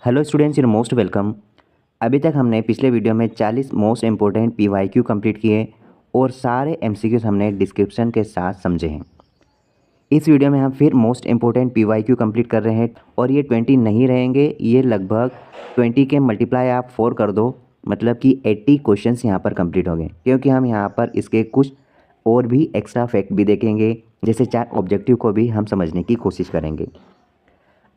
Hello students, your most welcome. अभी तक हमने पिछले वीडियो में 40 मोस्ट इम्पोर्टेंट PYQ कंप्लीट किए और सारे MCQs हमने डिस्क्रिप्शन के साथ समझे हैं। इस वीडियो में हम फिर मोस्ट इम्पोर्टेंट PYQ कंप्लीट कर रहे हैं और ये 20 नहीं रहेंगे, ये लगभग 20 के मल्टीप्लाई आप 4 कर दो, मतलब कि 80 क्वेश्चंस यहाँ पर कंप्लीट हो गए, क्योंकि हम यहाँ पर इसके कुछ और भी एक्स्ट्रा फैक्ट भी देखेंगे, जैसे 4 ऑब्जेक्टिव को भी हम समझने की कोशिश करेंगे।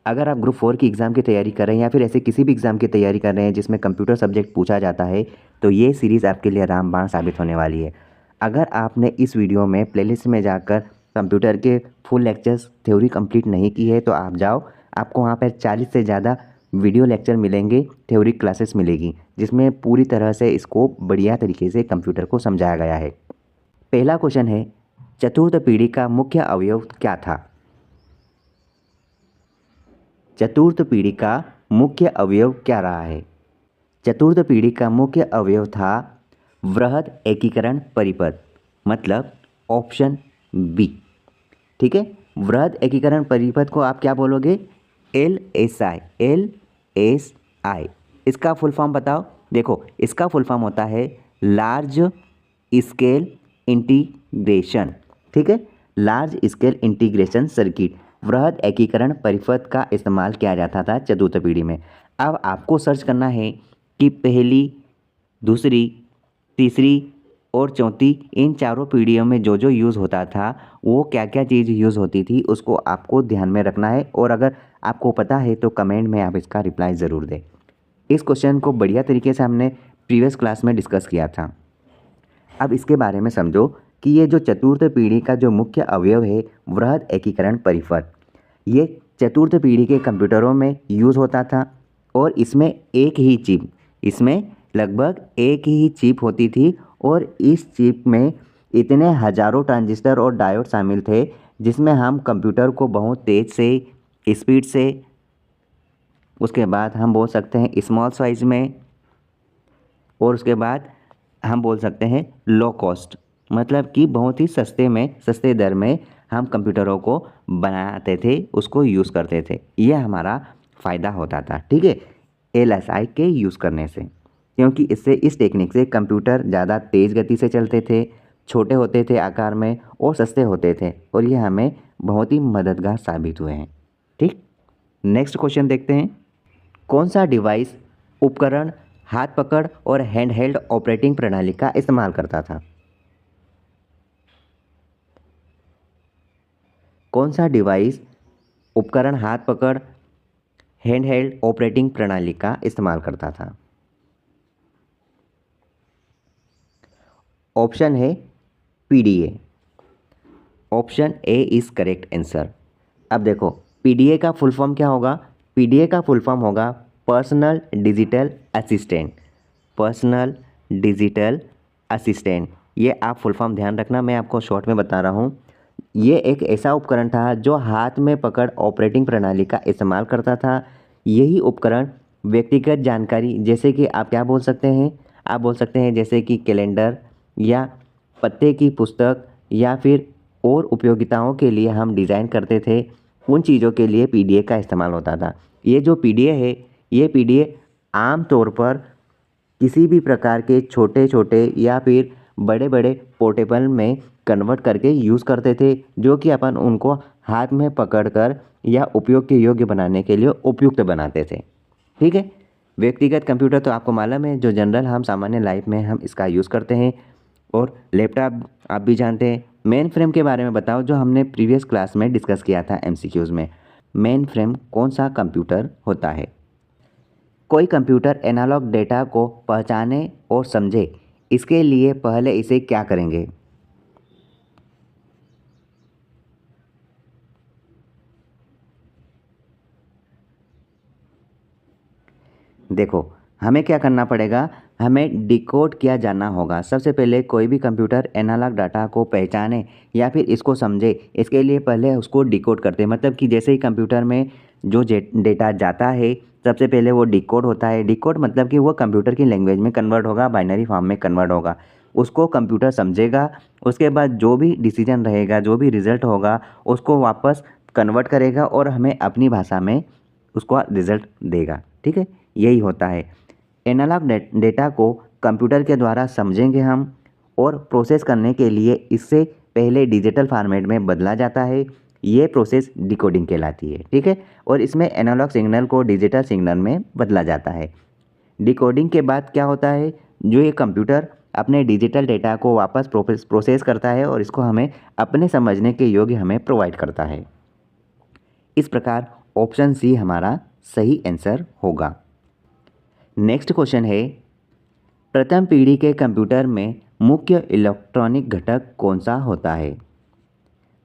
अगर आप ग्रुप 4 की एग्ज़ाम की तैयारी कर रहे हैं या फिर ऐसे किसी भी एग्ज़ाम की तैयारी कर रहे हैं जिसमें कंप्यूटर सब्जेक्ट पूछा जाता है, तो ये सीरीज़ आपके लिए रामबाण साबित होने वाली है। अगर आपने इस वीडियो में प्लेलिस्ट में जाकर कंप्यूटर के फुल लेक्चर्स थ्योरी कंप्लीट नहीं की है तो आप जाओ, आपको वहाँ पर 40 से ज़्यादा वीडियो लेक्चर मिलेंगे, थ्योरी क्लासेस मिलेगी, जिसमें पूरी तरह से इसको बढ़िया तरीके से कंप्यूटर को समझाया गया है। पहला क्वेश्चन है, चतुर्थ पीढ़ी का मुख्य अवयव क्या था? चतुर्थ पीढ़ी का मुख्य अवयव क्या रहा है? चतुर्थ पीढ़ी का मुख्य अवयव था वृहद एकीकरण परिपथ, मतलब ऑप्शन बी। ठीक है, वृहद एकीकरण परिपथ को आप क्या बोलोगे? LSI। LSI इसका फुल फॉर्म बताओ। देखो, इसका फुल फॉर्म होता है लार्ज स्केल इंटीग्रेशन। ठीक है, लार्ज स्केल इंटीग्रेशन सर्किट, वृहद एकीकरण परिपथ का इस्तेमाल किया जाता था चतुर्थ पीढ़ी में। अब आपको सर्च करना है कि पहली, दूसरी, तीसरी और चौथी, इन चारों पीढ़ियों में जो जो यूज़ होता था वो क्या क्या चीज़ यूज़ होती थी, उसको आपको ध्यान में रखना है। और अगर आपको पता है तो कमेंट में आप इसका रिप्लाई ज़रूर दें। इस क्वेश्चन को बढ़िया तरीके से हमने प्रीवियस क्लास में डिस्कस किया था। अब इसके बारे में समझो कि ये जो चतुर्थ पीढ़ी का जो मुख्य अवयव है वृहद एकीकरण परिपथ, ये चतुर्थ पीढ़ी के कंप्यूटरों में यूज़ होता था और इसमें एक ही चिप, इसमें लगभग एक ही चिप होती थी और इस चिप में इतने हज़ारों ट्रांजिस्टर और डायोड शामिल थे जिसमें हम कंप्यूटर को बहुत तेज़ से, स्पीड से, उसके बाद हम बोल सकते हैं स्मॉल साइज में, और उसके बाद हम बोल सकते हैं लो कॉस्ट, मतलब कि बहुत ही सस्ते में, सस्ते दर में हम कंप्यूटरों को बनाते थे, उसको यूज़ करते थे। ये हमारा फ़ायदा होता था। ठीक है, LSI के यूज़ करने से, क्योंकि इससे, इस टेक्निक से कंप्यूटर ज़्यादा तेज़ गति से चलते थे, छोटे होते थे आकार में और सस्ते होते थे, और ये हमें बहुत ही मददगार साबित हुए हैं। ठीक, नेक्स्ट क्वेश्चन देखते हैं। कौन सा डिवाइस, उपकरण हाथ पकड़ और हैंडहेल्ड ऑपरेटिंग प्रणाली का इस्तेमाल करता था? कौन सा डिवाइस, उपकरण हाथ पकड़, हैंडहेल्ड ऑपरेटिंग प्रणाली का इस्तेमाल करता था? ऑप्शन है PDA। Option A is correct answer. अब देखो, PDA का फुल फॉर्म क्या होगा? PDA का फुल फॉर्म होगा personal digital assistant. Personal digital assistant, ये आप फुल फॉर्म ध्यान रखना, मैं आपको शॉर्ट में बता रहा हूँ। ये एक ऐसा उपकरण था जो हाथ में पकड़ ऑपरेटिंग प्रणाली का इस्तेमाल करता था। यही उपकरण व्यक्तिगत जानकारी, जैसे कि आप क्या बोल सकते हैं, आप बोल सकते हैं जैसे कि कैलेंडर या पते की पुस्तक या फिर और उपयोगिताओं के लिए हम डिज़ाइन करते थे, उन चीज़ों के लिए PDA का इस्तेमाल होता था। ये जो PDA है, ये PDA आम तौर पर किसी भी प्रकार के छोटे छोटे या फिर बड़े बड़े पोर्टेबल में कन्वर्ट करके यूज़ करते थे, जो कि अपन उनको हाथ में पकड़कर या उपयोग के योग्य बनाने के लिए उपयुक्त बनाते थे। ठीक है, व्यक्तिगत कंप्यूटर तो आपको मालूम है, जो जनरल हम सामान्य लाइफ में हम इसका यूज़ करते हैं। और लैपटॉप आप भी जानते हैं। मेन फ्रेम के बारे में बताओ, जो हमने प्रीवियस क्लास में डिस्कस किया था MCQs में। मेन फ्रेम कौन सा कंप्यूटर होता है? कोई कंप्यूटर एनालॉग डेटा को पहचाने और समझे, इसके लिए पहले इसे क्या करेंगे? देखो, हमें क्या करना पड़ेगा, हमें डिकोड किया जाना होगा। सबसे पहले कोई भी कंप्यूटर एनालॉग डाटा को पहचाने या फिर इसको समझे, इसके लिए पहले उसको डिकोड करते हैं। मतलब कि जैसे ही कंप्यूटर में जो डेटा जाता है, सबसे पहले वो डिकोड होता है। डिकोड मतलब कि वो कंप्यूटर की लैंग्वेज में कन्वर्ट होगा, बाइनरी फॉर्म में कन्वर्ट होगा, उसको कंप्यूटर समझेगा। उसके बाद जो भी डिसीजन रहेगा, जो भी रिज़ल्ट होगा, उसको वापस कन्वर्ट करेगा और हमें अपनी भाषा में उसको रिज़ल्ट देगा। ठीक है, यही होता है। एनालॉग डेटा को कंप्यूटर के द्वारा समझेंगे हम और प्रोसेस करने के लिए इससे पहले डिजिटल फॉर्मेट में बदला जाता है। ये प्रोसेस डिकोडिंग कहलाती है, ठीक है। और इसमें एनालॉग सिग्नल को डिजिटल सिग्नल में बदला जाता है। डिकोडिंग के बाद क्या होता है, जो ये कंप्यूटर अपने डिजिटल डेटा को वापस प्रोसेस करता है और इसको हमें अपने समझने के योग्य हमें प्रोवाइड करता है। इस प्रकार ऑप्शन सी हमारा सही आंसर होगा। नेक्स्ट क्वेश्चन है, प्रथम पीढ़ी के कंप्यूटर में मुख्य इलेक्ट्रॉनिक घटक कौन सा होता है?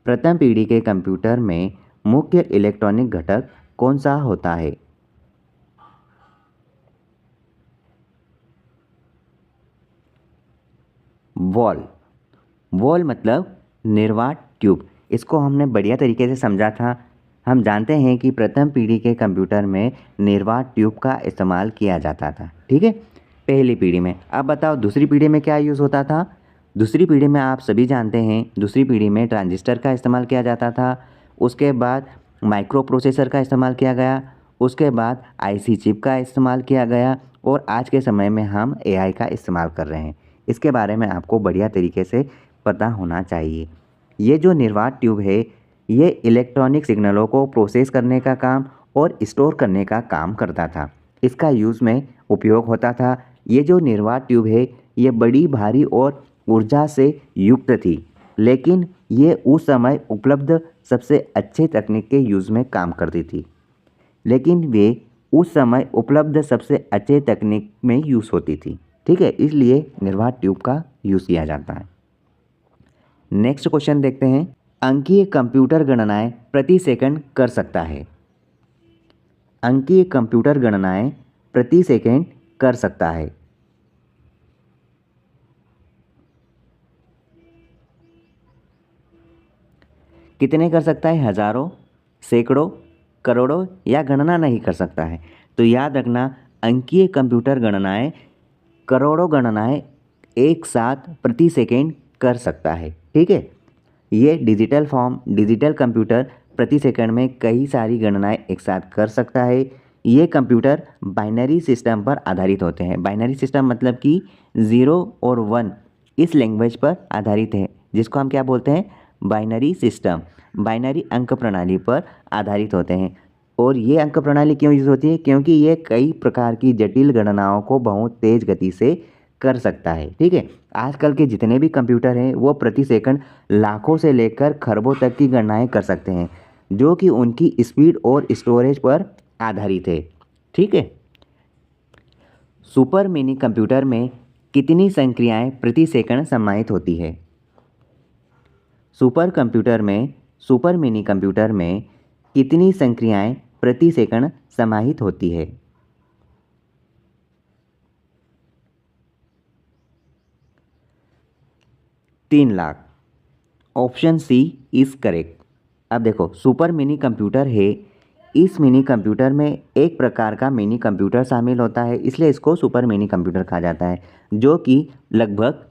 प्रथम पीढ़ी के कंप्यूटर में मुख्य इलेक्ट्रॉनिक घटक कौन सा होता है? वॉल मतलब निर्वात ट्यूब। इसको हमने बढ़िया तरीके से समझा था। हम जानते हैं कि प्रथम पीढ़ी के कंप्यूटर में निर्वात ट्यूब का इस्तेमाल किया जाता था, ठीक है, पहली पीढ़ी में। अब बताओ दूसरी पीढ़ी में क्या यूज़ होता था? दूसरी पीढ़ी में आप सभी जानते हैं, दूसरी पीढ़ी में ट्रांजिस्टर का इस्तेमाल किया जाता था। उसके बाद माइक्रो प्रोसेसर का इस्तेमाल किया गया। उसके बाद आईसी चिप का इस्तेमाल किया गया और आज के समय में हम एआई का इस्तेमाल कर रहे हैं। इसके बारे में आपको बढ़िया तरीके से पता होना चाहिए। ये जो निर्वात ट्यूब है, ये इलेक्ट्रॉनिक सिग्नलों को प्रोसेस करने का काम और स्टोर करने का काम करता था। इसका यूज़ में उपयोग होता था। ये जो निर्वात ट्यूब है, ये बड़ी भारी और ऊर्जा से युक्त थी, लेकिन ये उस समय उपलब्ध सबसे अच्छे तकनीक के यूज़ में काम करती थी। लेकिन वे उस समय उपलब्ध सबसे अच्छे तकनीक में यूज़ होती थी, ठीक है, इसलिए निर्वात ट्यूब का यूज़ किया जाता है। नेक्स्ट क्वेश्चन देखते हैं, अंकीय कंप्यूटर गणनाएं प्रति सेकंड कर सकता है? अंकीय कंप्यूटर गणनाएं प्रति सेकंड कर सकता है। कितने कर सकता है? हज़ारों, सैकड़ों, करोड़ों या गणना नहीं कर सकता है? तो याद रखना, अंकीय कंप्यूटर गणनाएं करोड़ों गणनाएं एक साथ प्रति सेकंड कर सकता है, ठीक है। ये डिजिटल कंप्यूटर प्रति सेकंड में कई सारी गणनाएं एक साथ कर सकता है। ये कंप्यूटर बाइनरी सिस्टम पर आधारित होते हैं। बाइनरी सिस्टम मतलब कि 0 और 1 इस लैंग्वेज पर आधारित है, जिसको हम क्या बोलते हैं? Binary system. बाइनरी अंक प्रणाली पर आधारित होते हैं। और ये अंक प्रणाली क्यों यूज़ होती है? क्योंकि ये कई प्रकार की जटिल गणनाओं को बहुत तेज़ गति से कर सकता है, ठीक है। आजकल के जितने भी कंप्यूटर हैं वो प्रति सेकंड लाखों से लेकर खरबों तक की गणनाएं कर सकते हैं, जो कि उनकी स्पीड और स्टोरेज पर आधारित है, ठीक है। सुपर मिनी कंप्यूटर में कितनी संक्रियाएं प्रति सेकंड समाहित होती है? सुपर मिनी कंप्यूटर में कितनी संक्रियाएं प्रति सेकंड समाहित होती है? 3 lakh. Option C is correct. अब देखो, सुपर मिनी कंप्यूटर है, इस मिनी कंप्यूटर में एक प्रकार का मिनी कंप्यूटर शामिल होता है, इसलिए इसको सुपर मिनी कंप्यूटर कहा जाता है, जो कि लगभग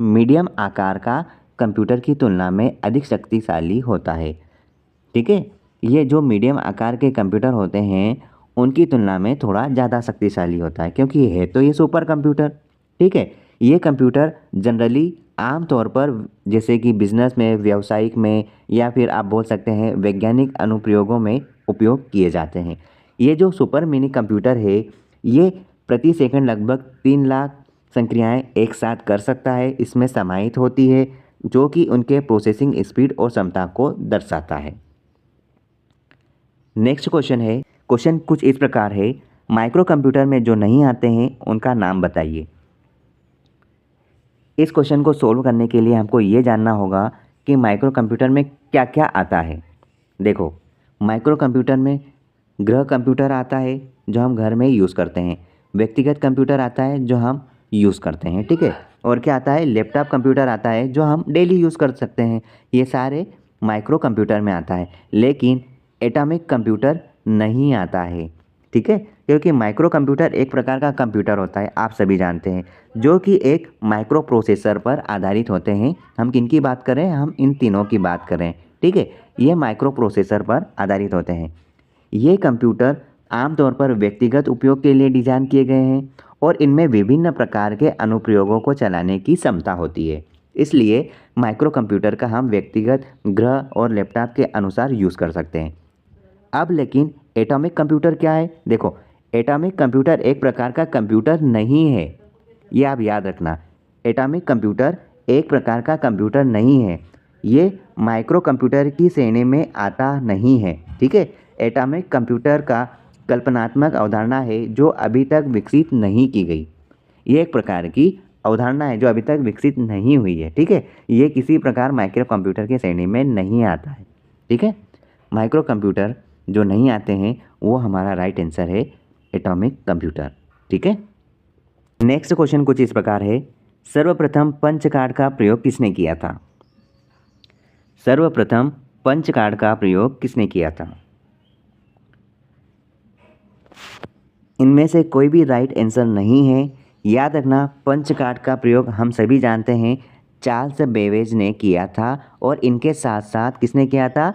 मीडियम आकार का कंप्यूटर की तुलना में अधिक शक्तिशाली होता है, ठीक है। ये जो मीडियम आकार के कंप्यूटर होते हैं उनकी तुलना में थोड़ा ज़्यादा शक्तिशाली होता है, क्योंकि है तो ये सुपर कंप्यूटर, ठीक है। ये कंप्यूटर जनरली आम तौर पर जैसे कि बिजनेस में, व्यावसायिक में या फिर आप बोल सकते हैं वैज्ञानिक अनुप्रयोगों में उपयोग किए जाते हैं। ये जो सुपर मिनी कंप्यूटर है, ये प्रति सेकंड लगभग 3 लाख संक्रियाएं एक साथ कर सकता है, इसमें समाहित होती है, जो कि उनके प्रोसेसिंग स्पीड और क्षमता को दर्शाता है। नेक्स्ट क्वेश्चन है, क्वेश्चन कुछ इस प्रकार है, माइक्रो कंप्यूटर में जो नहीं आते हैं उनका नाम बताइए। इस क्वेश्चन को सोल्व करने के लिए हमको ये जानना होगा कि माइक्रो कंप्यूटर में क्या क्या आता है। देखो, माइक्रो कंप्यूटर में गृह कंप्यूटर आता है जो हम घर में यूज़ करते हैं, व्यक्तिगत कंप्यूटर आता है जो हम यूज़ करते हैं, ठीक है, और क्या आता है? लैपटॉप कंप्यूटर आता है जो हम डेली यूज़ कर सकते हैं। ये सारे माइक्रो कंप्यूटर में आता है, लेकिन एटॉमिक कंप्यूटर नहीं आता है, ठीक है, क्योंकि माइक्रो कंप्यूटर एक प्रकार का कंप्यूटर होता है, आप सभी जानते हैं, जो कि एक माइक्रो प्रोसेसर पर आधारित होते हैं। हम किन की बात करें? हम इन तीनों की बात करें, ठीक है। ये माइक्रो प्रोसेसर पर आधारित होते हैं। ये कंप्यूटर आमतौर पर व्यक्तिगत उपयोग के लिए डिज़ाइन किए गए हैं और इनमें विभिन्न प्रकार के अनुप्रयोगों को चलाने की क्षमता होती है। इसलिए माइक्रो कंप्यूटर का हम व्यक्तिगत गृह और लैपटॉप के अनुसार यूज़ कर सकते हैं। अब लेकिन एटॉमिक कंप्यूटर क्या है? देखो, एटॉमिक कंप्यूटर एक प्रकार का कंप्यूटर नहीं है, ये आप याद रखना। एटॉमिक कंप्यूटर एक प्रकार का कंप्यूटर नहीं है, ये माइक्रो कंप्यूटर की श्रेणी में आता नहीं है। ठीक है, एटॉमिक कंप्यूटर का कल्पनात्मक अवधारणा है जो अभी तक विकसित नहीं की गई। ये एक प्रकार की अवधारणा है जो अभी तक विकसित नहीं हुई है। ठीक है, ये किसी प्रकार माइक्रो कंप्यूटर की श्रेणी में नहीं आता है। ठीक है, माइक्रो कंप्यूटर जो नहीं आते हैं वो हमारा राइट आंसर है एटॉमिक कंप्यूटर। ठीक है, नेक्स्ट क्वेश्चन कुछ इस प्रकार है, सर्वप्रथम पंच कार्ड का प्रयोग किसने किया था? सर्वप्रथम पंच कार्ड का प्रयोग किसने किया था? इनमें से कोई भी राइट आंसर नहीं है। याद रखना, पंच कार्ड का प्रयोग हम सभी जानते हैं चार्ल्स बेबेज ने किया था और इनके साथ साथ किसने किया था?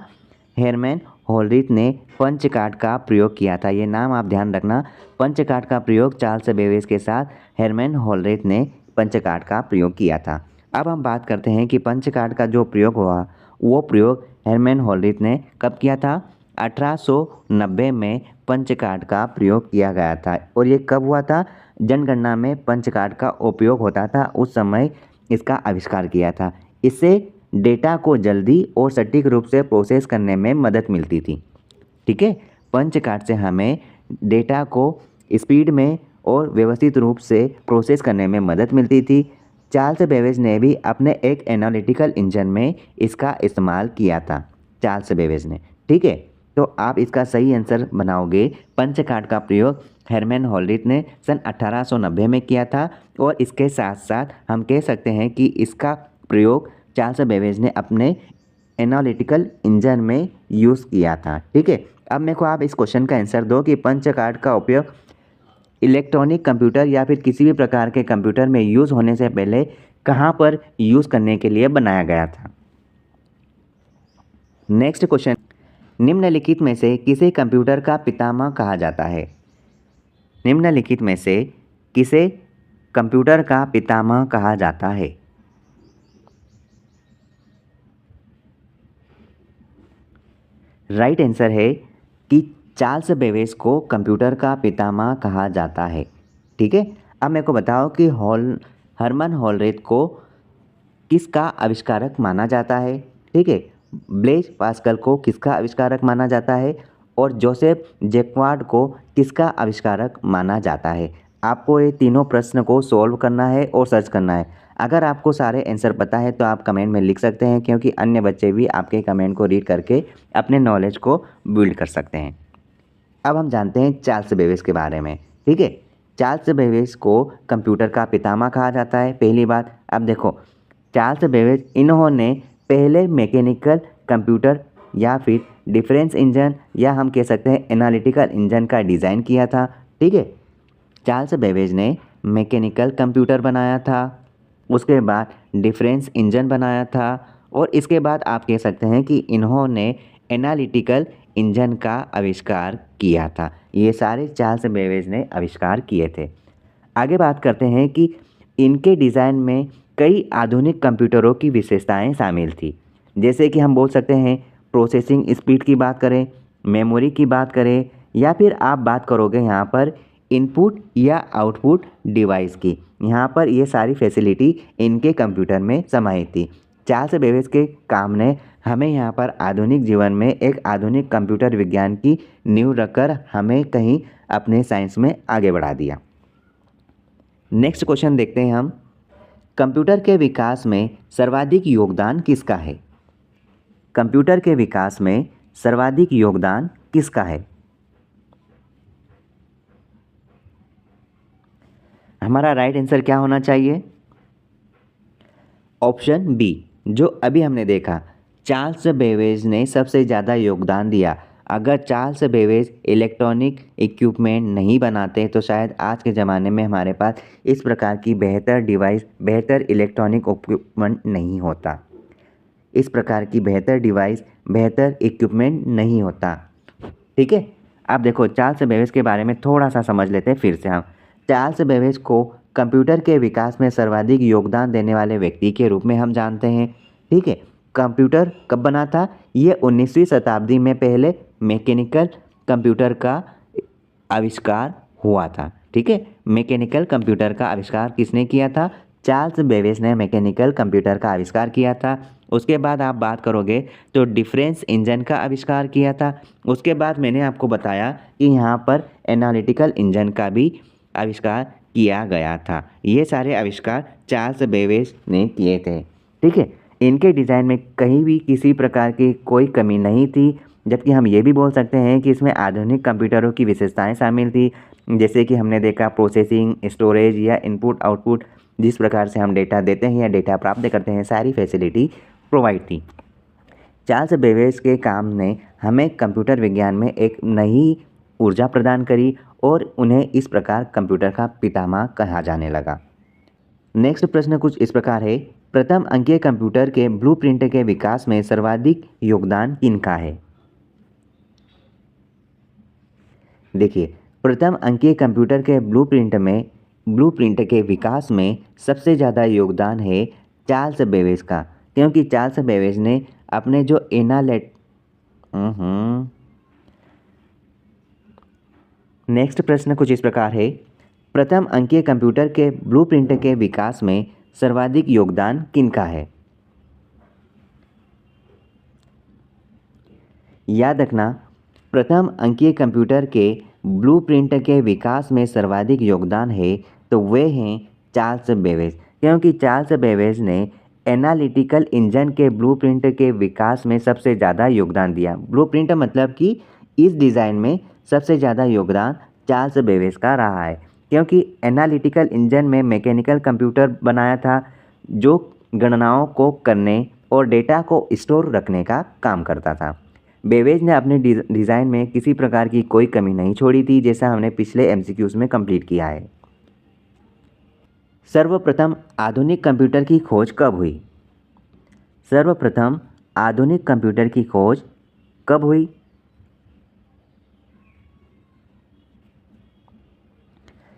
हेरमैन होलरिथ ने पंच कार्ड का प्रयोग किया था। ये नाम आप ध्यान रखना, पंच कार्ड का प्रयोग चार्ल्स बेबेज के साथ हेरमैन होलरिथ ने पंच कार्ड का प्रयोग किया था। अब हम बात करते हैं कि पंच कार्ड का जो प्रयोग हुआ वो प्रयोग हेरमैन होलरिथ ने कब किया था? 1890 में पंच कार्ड का प्रयोग किया गया था। और ये कब हुआ था? जनगणना में पंच कार्ड का उपयोग होता था, उस समय इसका आविष्कार किया था। इससे डेटा को जल्दी और सटीक रूप से प्रोसेस करने में मदद मिलती थी। ठीक है, पंच कार्ड से हमें डेटा को स्पीड में और व्यवस्थित रूप से प्रोसेस करने में मदद मिलती थी। चार्ल्स बेबेज ने भी अपने एक एनालिटिकल इंजन में इसका इस्तेमाल किया था, चार्ल्स बेबेज ने। ठीक है, तो आप इसका सही आंसर बनाओगे। पंच कार्ड का प्रयोग हेरमैन होलरिथ ने सन 1890 में किया था और इसके साथ साथ हम कह सकते हैं कि इसका प्रयोग चार्ल्स बेबेज ने अपने एनालिटिकल इंजन में यूज़ किया था। ठीक है, अब मेरे को आप इस क्वेश्चन का आंसर दो कि पंच कार्ड का उपयोग इलेक्ट्रॉनिक कंप्यूटर या फिर किसी भी प्रकार के कंप्यूटर में यूज़ होने से पहले कहाँ पर यूज़ करने के लिए बनाया गया था। नेक्स्ट क्वेश्चन, निम्नलिखित में से किसे कंप्यूटर का पितामह कहा जाता है? निम्नलिखित में से किसे कंप्यूटर का पितामह कहा जाता है? राइट आंसर है कि चार्ल्स बेबेज को कंप्यूटर का पितामह कहा जाता है। ठीक है, अब मेरे को बताओ कि हरमन होलरिथ को किसका आविष्कारक माना जाता है? ठीक है, ब्लेज पास्कल को किसका आविष्कारक माना जाता है और जोसेफ जैक्वार्ड को किसका आविष्कारक माना जाता है? आपको ये तीनों प्रश्न को सॉल्व करना है और सर्च करना है। अगर आपको सारे आंसर पता है तो आप कमेंट में लिख सकते हैं, क्योंकि अन्य बच्चे भी आपके कमेंट को रीड करके अपने नॉलेज को बिल्ड कर सकते हैं। अब हम जानते हैं चार्ल्स बेबेज के बारे में। ठीक है, चार्ल्स बेबेज को कंप्यूटर का पितामह कहा जाता है, पहली बात। अब देखो, चार्ल्स बेबेज इन्होंने पहले मैकेनिकल कंप्यूटर या फिर डिफरेंस इंजन या हम कह सकते हैं एनालिटिकल इंजन का डिज़ाइन किया था। ठीक है, चार्ल्स बेबेज ने मैकेनिकल कंप्यूटर बनाया था, उसके बाद डिफरेंस इंजन बनाया था और इसके बाद आप कह सकते हैं कि इन्होंने एनालिटिकल इंजन का आविष्कार किया था। ये सारे चार्ल्स बेबेज ने आविष्कार किए थे। आगे बात करते हैं कि इनके डिज़ाइन में कई आधुनिक कंप्यूटरों की विशेषताएं शामिल थी। जैसे कि हम बोल सकते हैं प्रोसेसिंग स्पीड की बात करें, मेमोरी की बात करें, या फिर आप बात करोगे यहाँ पर इनपुट या आउटपुट डिवाइस की। यहाँ पर ये सारी फैसिलिटी इनके कंप्यूटर में समाई थी। चार्ल्स बेबेज के काम ने हमें यहाँ पर आधुनिक जीवन में एक आधुनिक कंप्यूटर विज्ञान की नींव रखकर हमें कहीं अपने साइंस में आगे बढ़ा दिया। नेक्स्ट क्वेश्चन देखते हैं हम, कंप्यूटर के विकास में सर्वाधिक योगदान किसका है? कंप्यूटर के विकास में सर्वाधिक योगदान किसका है? हमारा राइट आंसर क्या होना चाहिए? ऑप्शन बी, जो अभी हमने देखा, चार्ल्स बेबेज ने सबसे ज़्यादा योगदान दिया। अगर चार्ल्स बेबेज इलेक्ट्रॉनिक इक्विपमेंट नहीं बनाते तो शायद आज के ज़माने में हमारे पास इस प्रकार की बेहतर डिवाइस, बेहतर इलेक्ट्रॉनिक इक्विपमेंट नहीं होता। इस प्रकार की बेहतर डिवाइस, बेहतर इक्विपमेंट नहीं होता। ठीक है, अब देखो चार्ल्स बेबेज के बारे में थोड़ा सा समझ लेते हैं फिर से हम। चार्ल्स बेबेज को कंप्यूटर के विकास में सर्वाधिक योगदान देने वाले व्यक्ति के रूप में हम जानते हैं। ठीक है, कंप्यूटर कब बना था? ये 19वीं शताब्दी में पहले मैकेनिकल कंप्यूटर का आविष्कार हुआ था। ठीक है, मैकेनिकल कंप्यूटर का आविष्कार किसने किया था? चार्ल्स बेबेज ने मैकेनिकल कंप्यूटर का आविष्कार किया था। उसके बाद आप बात करोगे तो डिफरेंस इंजन का आविष्कार किया था। उसके बाद मैंने आपको बताया कि यहाँ पर एनालिटिकल इंजन का भी आविष्कार किया गया था। ये सारे आविष्कार चार्ल्स बेबेज ने किए थे। ठीक है, इनके डिज़ाइन में कहीं भी किसी प्रकार की कोई कमी नहीं थी, जबकि हम ये भी बोल सकते हैं कि इसमें आधुनिक कंप्यूटरों की विशेषताएं शामिल थी, जैसे कि हमने देखा प्रोसेसिंग, स्टोरेज या इनपुट आउटपुट, जिस प्रकार से हम डेटा देते हैं या डेटा प्राप्त करते हैं, सारी फैसिलिटी प्रोवाइड थी। चार्ल्स बेबेज के काम ने हमें कंप्यूटर विज्ञान में एक नई ऊर्जा प्रदान करी और उन्हें इस प्रकार कंप्यूटर का पितामह कहा जाने लगा। नेक्स्ट प्रश्न कुछ इस प्रकार है, प्रथम अंकीय कंप्यूटर के ब्लूप्रिंट के विकास में सर्वाधिक योगदान किनका है? देखिए, प्रथम अंकीय कंप्यूटर के ब्लूप्रिंट के विकास में सबसे ज़्यादा योगदान है चार्ल्स बेबेज का, क्योंकि चार्ल्स बेबेज ने अपने जो नेक्स्ट प्रश्न कुछ इस प्रकार है, प्रथम अंकीय कंप्यूटर के ब्लूप्रिंट के विकास में सर्वाधिक योगदान किनका है? याद रखना, प्रथम अंकीय कंप्यूटर के ब्लूप्रिंट के विकास में सर्वाधिक योगदान है तो वे हैं चार्ल्स बेबेज, क्योंकि चार्ल्स बेबेज ने एनालिटिकल इंजन के ब्लूप्रिंट के विकास में सबसे ज़्यादा योगदान दिया। ब्लूप्रिंट मतलब कि इस डिज़ाइन में सबसे ज़्यादा योगदान चार्ल्स बेबेज का रहा है, क्योंकि एनालिटिकल इंजन में मैकेनिकल कंप्यूटर बनाया था जो गणनाओं को करने और डेटा को स्टोर रखने का काम करता था। बेबेज ने अपने डिज़ाइन में किसी प्रकार की कोई कमी नहीं छोड़ी थी, जैसा हमने पिछले एमसीक्यूज़ में कंप्लीट किया है। सर्वप्रथम आधुनिक कंप्यूटर की खोज कब हुई? सर्वप्रथम आधुनिक कंप्यूटर की खोज कब हुई?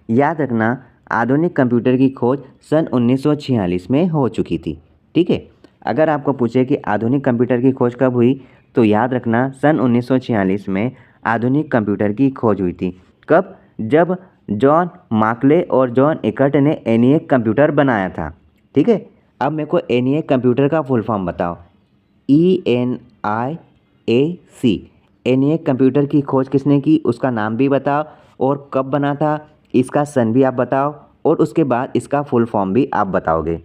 याद रखना, आधुनिक कंप्यूटर की खोज सन 1946 में हो चुकी थी। ठीक है, अगर आपको पूछे कि आधुनिक कंप्यूटर की खोज कब हुई तो याद रखना सन 1946 में आधुनिक कंप्यूटर की खोज हुई थी। कब? जब जॉन मार्कले और जॉन इकर्ट ने एनिएक कंप्यूटर बनाया था। ठीक है, अब मेरे को एनिएक कंप्यूटर का फुल फॉर्म बताओ। ENIAC, एनिएक कंप्यूटर की खोज किसने की, उसका नाम भी बताओ और कब बना था, इसका सन भी आप बताओ और उसके बाद इसका फुल फॉर्म भी आप बताओगे।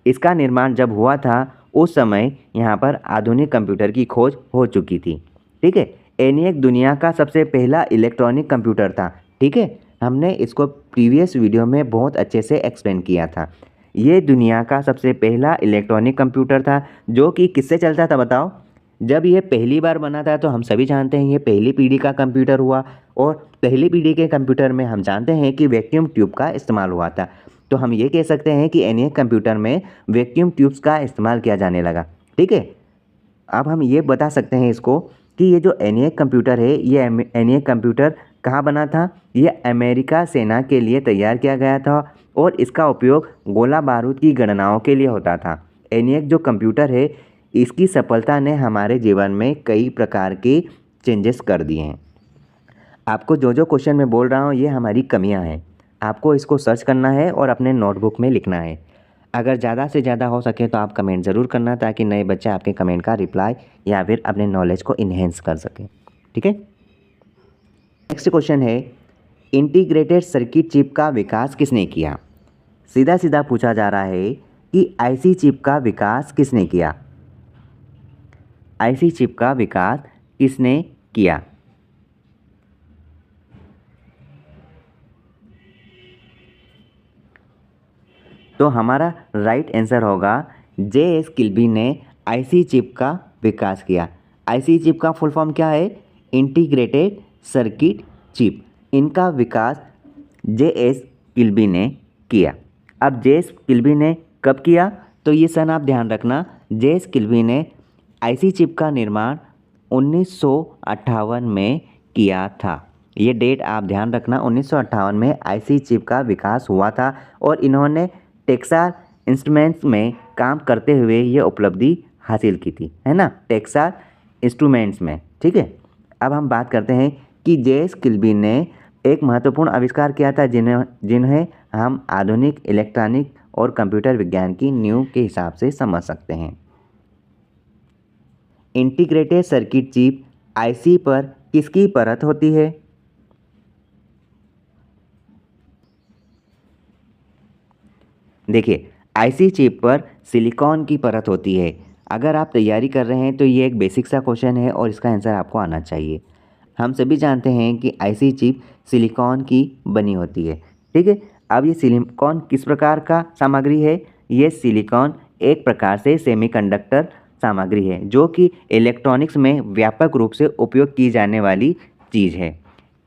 इसका निर्माण जब हुआ था उस समय यहाँ पर आधुनिक कंप्यूटर की खोज हो चुकी थी। ठीक है, एनिएक दुनिया का सबसे पहला इलेक्ट्रॉनिक कंप्यूटर था। ठीक है, हमने इसको प्रीवियस वीडियो में बहुत अच्छे से एक्सप्लेन किया था। ये दुनिया का सबसे पहला इलेक्ट्रॉनिक कंप्यूटर था जो कि किससे चलता था बताओ? जब ये पहली बार बना था तो हम सभी जानते हैं ये पहली पीढ़ी का कंप्यूटर हुआ, और पहली पीढ़ी के कंप्यूटर में हम जानते हैं कि वैक्यूम ट्यूब का इस्तेमाल हुआ था। तो हम ये कह सकते हैं कि एनिएक कंप्यूटर में वैक्यूम ट्यूब्स का इस्तेमाल किया जाने लगा। ठीक है, अब हम ये बता सकते हैं इसको कि ये जो एनिएक कंप्यूटर है, ये एनिएक कंप्यूटर कहाँ बना था? ये अमेरिका सेना के लिए तैयार किया गया था और इसका उपयोग गोला बारूद की गणनाओं के लिए होता था। एनिएक जो कंप्यूटर है, इसकी सफलता ने हमारे जीवन में कई प्रकार के चेंजेस कर दिए हैं। आपको जो जो क्वेश्चन मैं बोल रहा हूँ ये हमारी कमियाँ हैं, आपको इसको सर्च करना है और अपने नोटबुक में लिखना है। अगर ज़्यादा से ज़्यादा हो सके तो आप कमेंट ज़रूर करना, ताकि नए बच्चे आपके कमेंट का रिप्लाई या फिर अपने नॉलेज को इन्हेंस कर सकें। ठीक है, नेक्स्ट क्वेश्चन है, इंटीग्रेटेड सर्किट चिप का विकास किसने किया? सीधा सीधा पूछा जा रहा है कि आईसी चिप का विकास किसने किया? आईसी चिप का विकास किसने किया? तो हमारा राइट आंसर होगा JS किल्बी ने आईसी चिप का विकास किया। आईसी चिप का फुल फॉर्म क्या है? Integrated circuit chip. इनका विकास JS किल्बी ने किया। अब JS किल्बी ने कब किया? तो ये सन आप ध्यान रखना, JS किल्बी ने आईसी चिप का निर्माण 1958 में किया था। ये डेट आप ध्यान रखना, 1958 में आईसी चिप का विकास हुआ था और इन्होंने टेक्सास इंस्ट्रूमेंट्स में काम करते हुए ये उपलब्धि हासिल की थी, है ना, टेक्सास इंस्ट्रूमेंट्स में। ठीक है, अब हम बात करते हैं कि जेएस किल्बी ने एक महत्वपूर्ण आविष्कार किया था जिन्हें हम आधुनिक इलेक्ट्रॉनिक और कंप्यूटर विज्ञान की नींव के हिसाब से समझ सकते हैं। इंटीग्रेटेड सर्किट चिप आईसी पर किसकी परत होती है? देखिए, आईसी चिप पर सिलिकॉन की परत होती है। अगर आप तैयारी कर रहे हैं तो ये एक बेसिक सा क्वेश्चन है और इसका आंसर आपको आना चाहिए। हम सभी जानते हैं कि आईसी चिप सिलिकॉन की बनी होती है। ठीक है, अब ये सिलिकॉन किस प्रकार का सामग्री है? ये सिलिकॉन एक प्रकार से सेमीकंडक्टर सामग्री है जो कि इलेक्ट्रॉनिक्स में व्यापक रूप से उपयोग की जाने वाली चीज़ है।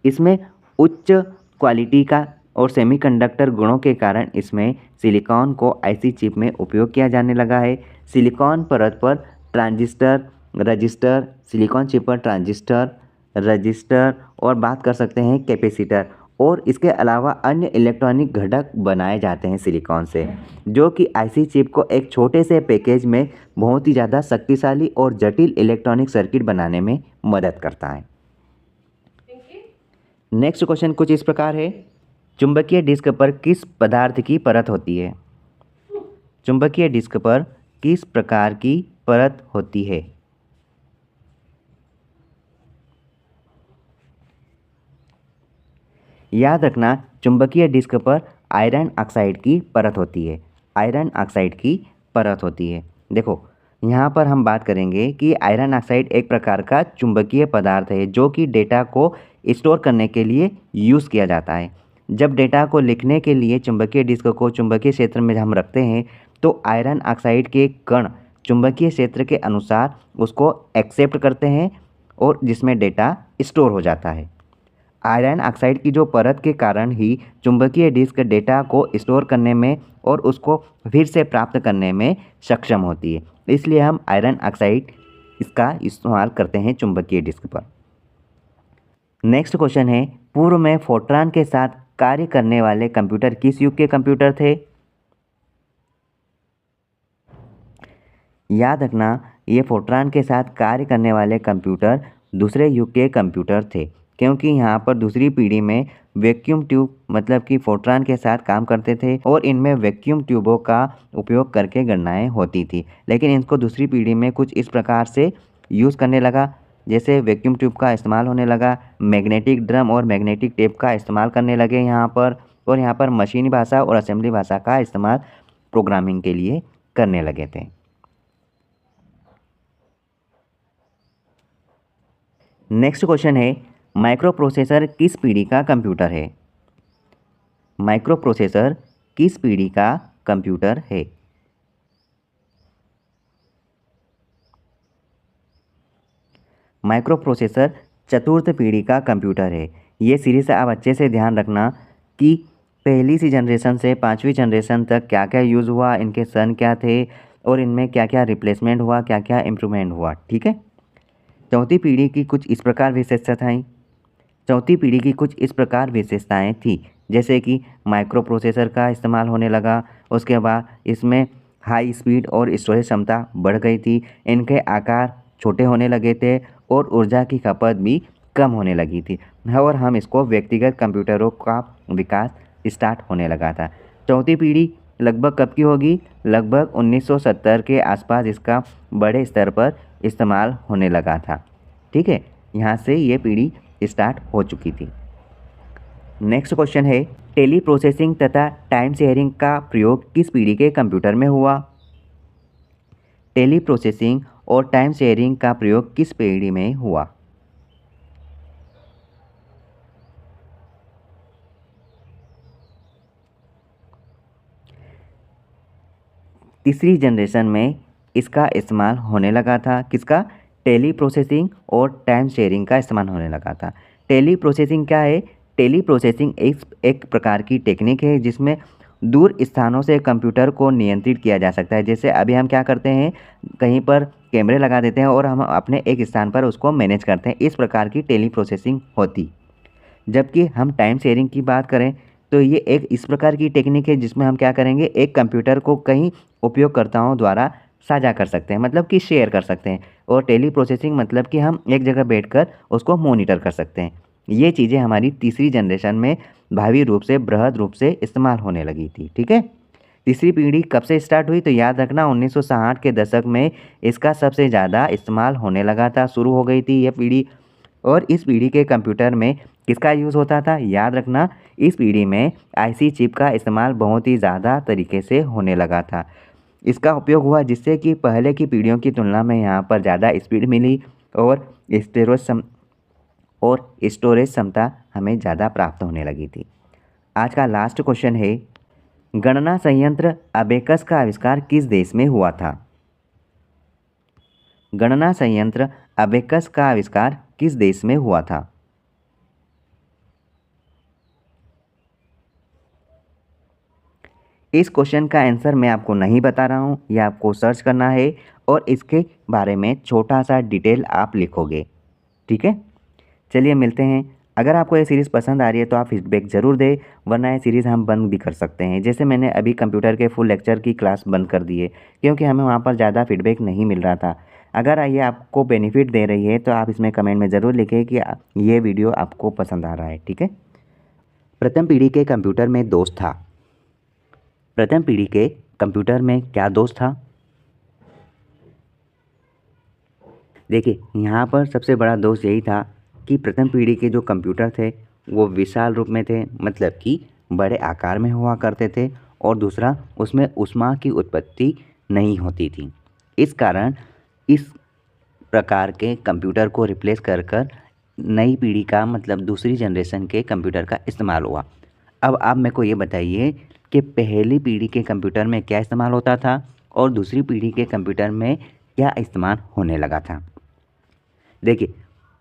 इसमें उच्च क्वालिटी का और सेमीकंडक्टर गुणों के कारण इसमें सिलिकॉन को आईसी चिप में उपयोग किया जाने लगा है। सिलिकॉन परत पर ट्रांजिस्टर, रजिस्टर, सिलिकॉन चिप पर ट्रांजिस्टर, रजिस्टर और बात कर सकते हैं कैपेसिटर और इसके अलावा अन्य इलेक्ट्रॉनिक घटक बनाए जाते हैं सिलिकॉन से, जो कि आईसी चिप को एक छोटे से पैकेज में बहुत ही ज़्यादा शक्तिशाली और जटिल इलेक्ट्रॉनिक सर्किट बनाने में मदद करता है। नेक्स्ट क्वेश्चन कुछ इस प्रकार है, चुंबकीय डिस्क पर किस पदार्थ की परत होती है? चुंबकीय डिस्क पर किस प्रकार की परत होती है? याद रखना, चुंबकीय डिस्क पर आयरन ऑक्साइड की परत होती है। आयरन ऑक्साइड की परत होती है। देखो, यहाँ पर हम बात करेंगे कि आयरन ऑक्साइड एक प्रकार का चुंबकीय पदार्थ है जो कि डेटा को स्टोर करने के लिए यूज़ किया जाता है। जब डेटा को लिखने के लिए चुंबकीय डिस्क को चुंबकीय क्षेत्र में हम रखते हैं तो आयरन ऑक्साइड के कण चुंबकीय क्षेत्र के अनुसार उसको एक्सेप्ट करते हैं और जिसमें डेटा स्टोर हो जाता है। आयरन ऑक्साइड की जो परत के कारण ही चुंबकीय डिस्क डेटा को स्टोर करने में और उसको फिर से प्राप्त करने में सक्षम होती है। इसलिए हम आयरन ऑक्साइड इसका इस्तेमाल करते हैं चुंबकीय डिस्क पर। नेक्स्ट क्वेश्चन है, पूर्व में फोर्ट्रान के साथ कार्य करने वाले कंप्यूटर किस युग के कंप्यूटर थे? याद रखना, ये फोर्ट्रान के साथ कार्य करने वाले कंप्यूटर दूसरे युग के कंप्यूटर थे, क्योंकि यहाँ पर दूसरी पीढ़ी में वैक्यूम ट्यूब मतलब कि फोर्ट्रान के साथ काम करते थे और इनमें वैक्यूम ट्यूबों का उपयोग करके गणनाएं होती थी। लेकिन इनको दूसरी पीढ़ी में कुछ इस प्रकार से यूज़ करने लगा, जैसे वैक्यूम ट्यूब का इस्तेमाल होने लगा, मैग्नेटिक ड्रम और मैग्नेटिक टेप का इस्तेमाल करने लगे यहाँ पर, और यहाँ पर मशीनी भाषा और असेंबली भाषा का इस्तेमाल प्रोग्रामिंग के लिए करने लगे थे। नेक्स्ट क्वेश्चन है, माइक्रो प्रोसेसर किस पीढ़ी का कंप्यूटर है? माइक्रो प्रोसेसर किस पीढ़ी का कंप्यूटर है? माइक्रो प्रोसेसर चतुर्थ पीढ़ी का कंप्यूटर है। ये सीरीज से आप अच्छे से ध्यान रखना कि पहली सी जनरेशन से पाँचवीं जनरेशन तक क्या क्या यूज़ हुआ, इनके सन क्या थे और इनमें क्या क्या रिप्लेसमेंट हुआ, क्या क्या इम्प्रूवमेंट हुआ। ठीक है, चौथी पीढ़ी की कुछ इस प्रकार विशेषताएं चौथी पीढ़ी की कुछ इस प्रकार विशेषताएं थी, जैसे कि माइक्रो प्रोसेसर का इस्तेमाल होने लगा, उसके बाद इसमें हाई स्पीड और स्टोरेज क्षमता बढ़ गई थी, इनके आकार छोटे होने लगे थे और ऊर्जा की खपत भी कम होने लगी थी, और हम इसको व्यक्तिगत कंप्यूटरों का विकास स्टार्ट होने लगा था। चौथी पीढ़ी लगभग कब की होगी? लगभग 1970 के आसपास इसका बड़े स्तर पर इस्तेमाल होने लगा था। ठीक है, यहाँ से ये पीढ़ी स्टार्ट हो चुकी थी। नेक्स्ट क्वेश्चन है, टेली प्रोसेसिंग तथा टाइम शेयरिंग का प्रयोग किस पीढ़ी के कंप्यूटर में हुआ? टेली प्रोसेसिंग और टाइम शेयरिंग का प्रयोग किस पीढ़ी में हुआ? तीसरी जनरेशन में इसका इस्तेमाल होने लगा था। किसका? टेली प्रोसेसिंग और टाइम शेयरिंग का इस्तेमाल होने लगा था। टेली प्रोसेसिंग क्या है? टेली प्रोसेसिंग एक प्रकार की टेक्निक है जिसमें दूर स्थानों से कंप्यूटर को नियंत्रित किया जा सकता है। जैसे अभी हम क्या करते हैं, कहीं पर कैमरे लगा देते हैं और हम अपने एक स्थान पर उसको मैनेज करते हैं। इस प्रकार की टेली प्रोसेसिंग होती। जबकि हम टाइम शेयरिंग की बात करें तो ये एक इस प्रकार की टेक्निक है जिसमें हम क्या करेंगे, एक कंप्यूटर को कई उपयोगकर्ताओं द्वारा साझा कर सकते हैं, मतलब कि शेयर कर सकते हैं। और टेली प्रोसेसिंग मतलब कि हम एक जगह बैठकर उसको मॉनिटर कर सकते हैं। ये चीज़ें हमारी तीसरी जनरेशन में भावी रूप से बृहद रूप से इस्तेमाल होने लगी थी। ठीक है। तीसरी पीढ़ी कब से स्टार्ट हुई, तो याद रखना 1960 के दशक में इसका सबसे ज़्यादा इस्तेमाल होने लगा था, शुरू हो गई थी यह पीढ़ी। और इस पीढ़ी के कंप्यूटर में किसका यूज़ होता था, याद रखना इस पीढ़ी में आईसी चिप का इस्तेमाल बहुत ही ज़्यादा तरीके से होने लगा था। इसका उपयोग हुआ जिससे कि पहले की पीढ़ियों की तुलना में यहाँ पर ज़्यादा स्पीड मिली और स्टोरेज क्षमता हमें ज़्यादा प्राप्त होने लगी थी। आज का लास्ट क्वेश्चन है, गणना संयंत्र अबेकस का आविष्कार किस देश में हुआ था। गणना संयंत्र अबेकस का आविष्कार किस देश में हुआ था। इस क्वेश्चन का आंसर मैं आपको नहीं बता रहा हूँ, यह आपको सर्च करना है और इसके बारे में छोटा सा डिटेल आप लिखोगे। ठीक है, चलिए मिलते हैं। अगर आपको ये सीरीज़ पसंद आ रही है तो आप फीडबैक ज़रूर दें, वरना ये सीरीज़ हम बंद भी कर सकते हैं। जैसे मैंने अभी कंप्यूटर के फुल लेक्चर की क्लास बंद कर दी है क्योंकि हमें वहाँ पर ज़्यादा फीडबैक नहीं मिल रहा था। अगर ये आपको बेनिफिट दे रही है तो आप इसमें कमेंट में ज़रूर लिखें कि ये वीडियो आपको पसंद आ रहा है। ठीक है। प्रथम पीढ़ी के कंप्यूटर में दोष था। प्रथम पीढ़ी के कंप्यूटर में क्या दोष था। देखिए, यहाँ पर सबसे बड़ा दोष यही था कि प्रथम पीढ़ी के जो कंप्यूटर थे वो विशाल रूप में थे, मतलब कि बड़े आकार में हुआ करते थे। और दूसरा, उसमें ऊष्मा की उत्पत्ति नहीं होती थी। इस कारण इस प्रकार के कंप्यूटर को रिप्लेस कर कर नई पीढ़ी का, मतलब दूसरी जनरेशन के कंप्यूटर का इस्तेमाल हुआ। अब आप मेरे को ये बताइए कि पहली पीढ़ी के कंप्यूटर में क्या इस्तेमाल होता था और दूसरी पीढ़ी के कंप्यूटर में क्या इस्तेमाल होने लगा था। देखिए,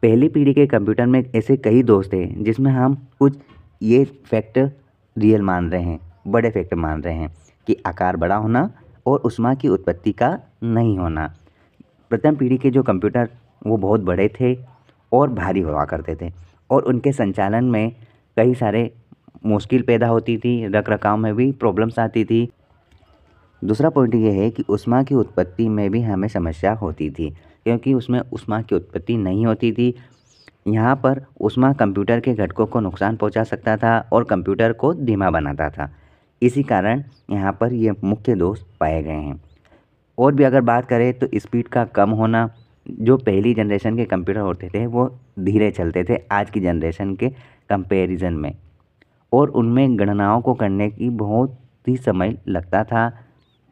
पहली पीढ़ी के कंप्यूटर में ऐसे कई दोष थे जिसमें हम कुछ ये फैक्टर रियल मान रहे हैं, बड़े फैक्टर मान रहे हैं कि आकार बड़ा होना और ऊष्मा की उत्पत्ति का नहीं होना। प्रथम पीढ़ी के जो कंप्यूटर वो बहुत बड़े थे और भारी हुआ करते थे और उनके संचालन में कई सारे मुश्किल पैदा होती थी, रखरखाव में भी प्रॉब्लम्स आती थी। दूसरा पॉइंट ये है कि ऊष्मा की उत्पत्ति में भी हमें समस्या होती थी क्योंकि उसमें ऊष्मा की उत्पत्ति नहीं होती थी। यहाँ पर ऊष्मा कंप्यूटर के घटकों को नुकसान पहुँचा सकता था और कंप्यूटर को धीमा बनाता था। इसी कारण यहाँ पर ये मुख्य दोष पाए गए हैं। और भी अगर बात करें तो स्पीड का कम होना, जो पहली जनरेशन के कंप्यूटर होते थे वो धीरे चलते थे आज की जनरेशन के कंपैरिजन में, और उनमें गणनाओं को करने की बहुत ही समय लगता था।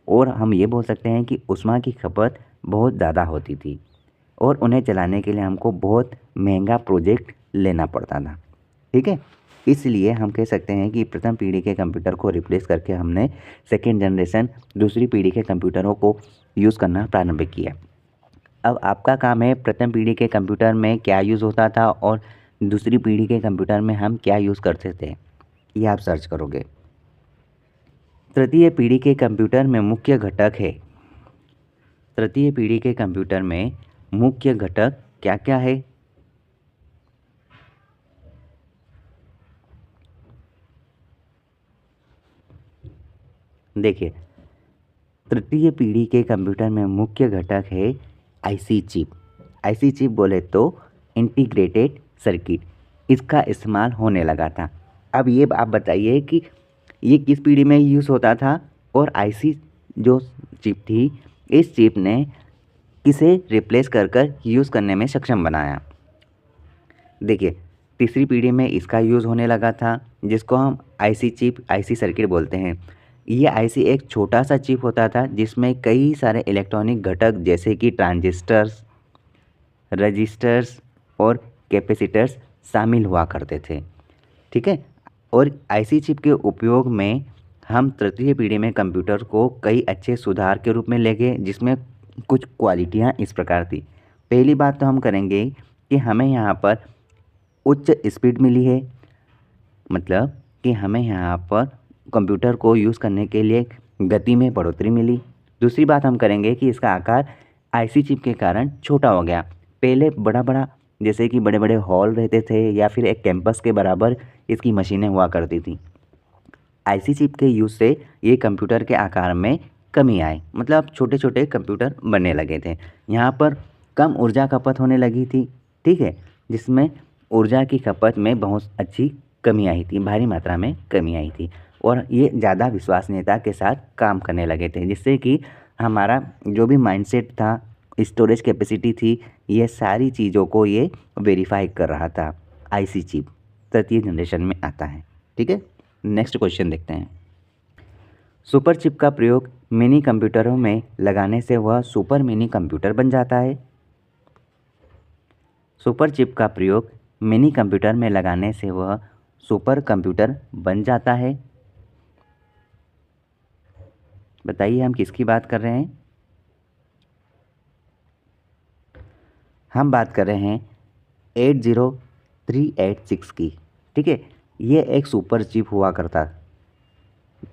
और हम ये बोल सकते हैं कि ऊष्मा की खपत बहुत ज़्यादा होती थी और उन्हें चलाने के लिए हमको बहुत महंगा प्रोजेक्ट लेना पड़ता था। ठीक है, इसलिए हम कह सकते हैं कि प्रथम पीढ़ी के कंप्यूटर को रिप्लेस करके हमने सेकेंड जनरेशन दूसरी पीढ़ी के कंप्यूटरों को यूज़ करना प्रारंभ किया। अब आपका काम है प्रथम पीढ़ी के कंप्यूटर में क्या यूज़ होता था और दूसरी पीढ़ी के कंप्यूटर में हम क्या यूज़ करते थे, ये आप सर्च करोगे। तृतीय पीढ़ी के कंप्यूटर में मुख्य घटक है। तृतीय पीढ़ी के कंप्यूटर में मुख्य घटक क्या क्या है। देखिए, तृतीय पीढ़ी के कंप्यूटर में मुख्य घटक है आईसी चिप। आईसी चिप बोले तो इंटीग्रेटेड सर्किट, इसका इस्तेमाल होने लगा था। अब ये आप बताइए कि ये किस पीढ़ी में यूज़ होता था और आईसी जो चिप थी, इस चिप ने किसे रिप्लेस कर कर यूज़ करने में सक्षम बनाया। देखिए, तीसरी पीढ़ी में इसका यूज़ होने लगा था जिसको हम आईसी चिप, आईसी सर्किट बोलते हैं। ये आईसी एक छोटा सा चिप होता था जिसमें कई सारे इलेक्ट्रॉनिक घटक जैसे कि ट्रांजिस्टर्स, रजिस्टर्स और कैपेसिटर्स शामिल हुआ करते थे। ठीक है, और आईसी चिप के उपयोग में हम तृतीय पीढ़ी में कंप्यूटर को कई अच्छे सुधार के रूप में ले गए, जिसमें कुछ क्वालिटियाँ इस प्रकार थी। पहली बात तो हम करेंगे कि हमें यहाँ पर उच्च स्पीड मिली है, मतलब कि हमें यहाँ पर कंप्यूटर को यूज़ करने के लिए गति में बढ़ोतरी मिली। दूसरी बात हम करेंगे कि इसका आकार आईसी चिप के कारण छोटा हो गया। पहले बड़ा बड़ा जैसे कि बड़े बड़े हॉल रहते थे या फिर एक कैंपस के बराबर इसकी मशीनें हुआ करती थी। आईसी चिप के यूज़ से ये कंप्यूटर के आकार में कमी आई, मतलब छोटे छोटे कंप्यूटर बनने लगे थे। यहाँ पर कम ऊर्जा खपत होने लगी थी, ठीक है, जिसमें ऊर्जा की खपत में बहुत अच्छी कमी आई थी, भारी मात्रा में कमी आई थी। और ये ज़्यादा विश्वसनीयता के साथ काम करने लगे थे, जिससे कि हमारा जो भी माइंडसेट था, स्टोरेज कैपेसिटी थी, ये सारी चीज़ों को ये वेरीफाई कर रहा था। आईसी चिप तृतीय जनरेशन में आता है, ठीक है। नेक्स्ट क्वेश्चन देखते हैं। सुपर चिप का प्रयोग मिनी कंप्यूटरों में लगाने से वह सुपर मिनी कंप्यूटर बन जाता है। सुपर चिप का प्रयोग मिनी कंप्यूटर में लगाने से वह सुपर कंप्यूटर बन जाता है। बताइए हम किसकी बात कर रहे हैं? हम बात कर रहे हैं 80386 की, ठीक है। ये एक सुपर चिप हुआ करता,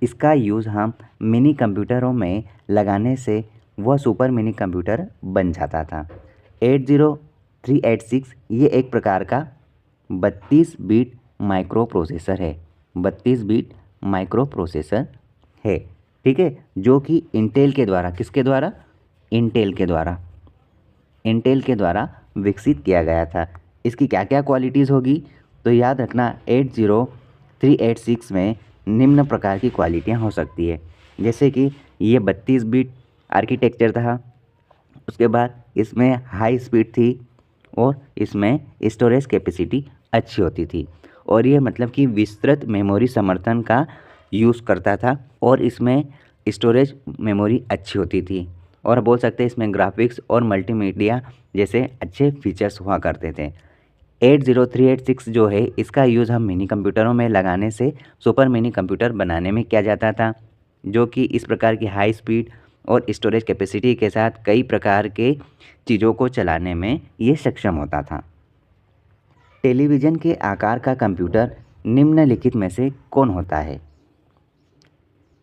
इसका यूज़ हम मिनी कंप्यूटरों में लगाने से वह सुपर मिनी कंप्यूटर बन जाता था। 80386 ये एक प्रकार का 32 बिट माइक्रो प्रोसेसर है। 32 बिट माइक्रो प्रोसेसर है, ठीक है, जो कि इंटेल के द्वारा, किसके द्वारा? इंटेल के द्वारा विकसित किया गया था। इसकी क्या क्या क्वालिटीज़ होगी? तो याद रखना 80386 में निम्न प्रकार की क्वालिटियाँ हो सकती है, जैसे कि ये 32 बिट आर्किटेक्चर था, उसके बाद इसमें हाई स्पीड थी और इसमें स्टोरेज कैपेसिटी अच्छी होती थी, और ये मतलब कि विस्तृत मेमोरी समर्थन का यूज़ करता था, और इसमें स्टोरेज मेमोरी अच्छी होती थी, और बोल सकते हैं इसमें ग्राफिक्स और मल्टीमीडिया जैसे अच्छे फीचर्स हुआ करते थे। 80386 जो है, इसका यूज़ हम मिनी कंप्यूटरों में लगाने से सुपर मिनी कंप्यूटर बनाने में किया जाता था, जो कि इस प्रकार की हाई स्पीड और स्टोरेज कैपेसिटी के साथ कई प्रकार के चीज़ों को चलाने में ये सक्षम होता था। टेलीविज़न के आकार का कंप्यूटर निम्नलिखित में से कौन होता है?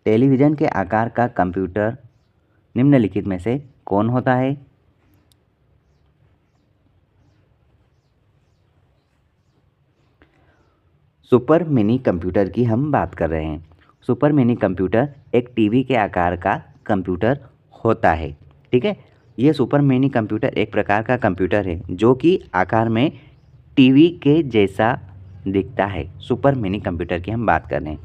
टेलीविज़न के आकार का कंप्यूटर निम्नलिखित में से कौन होता है? सुपर मिनी कंप्यूटर की हम बात कर रहे हैं। सुपर मिनी कंप्यूटर एक टीवी के आकार का कंप्यूटर होता है, ठीक है। ये सुपर मिनी कंप्यूटर एक प्रकार का कंप्यूटर है जो कि आकार में टीवी के जैसा दिखता है। सुपर मिनी कंप्यूटर की हम बात कर रहे हैं।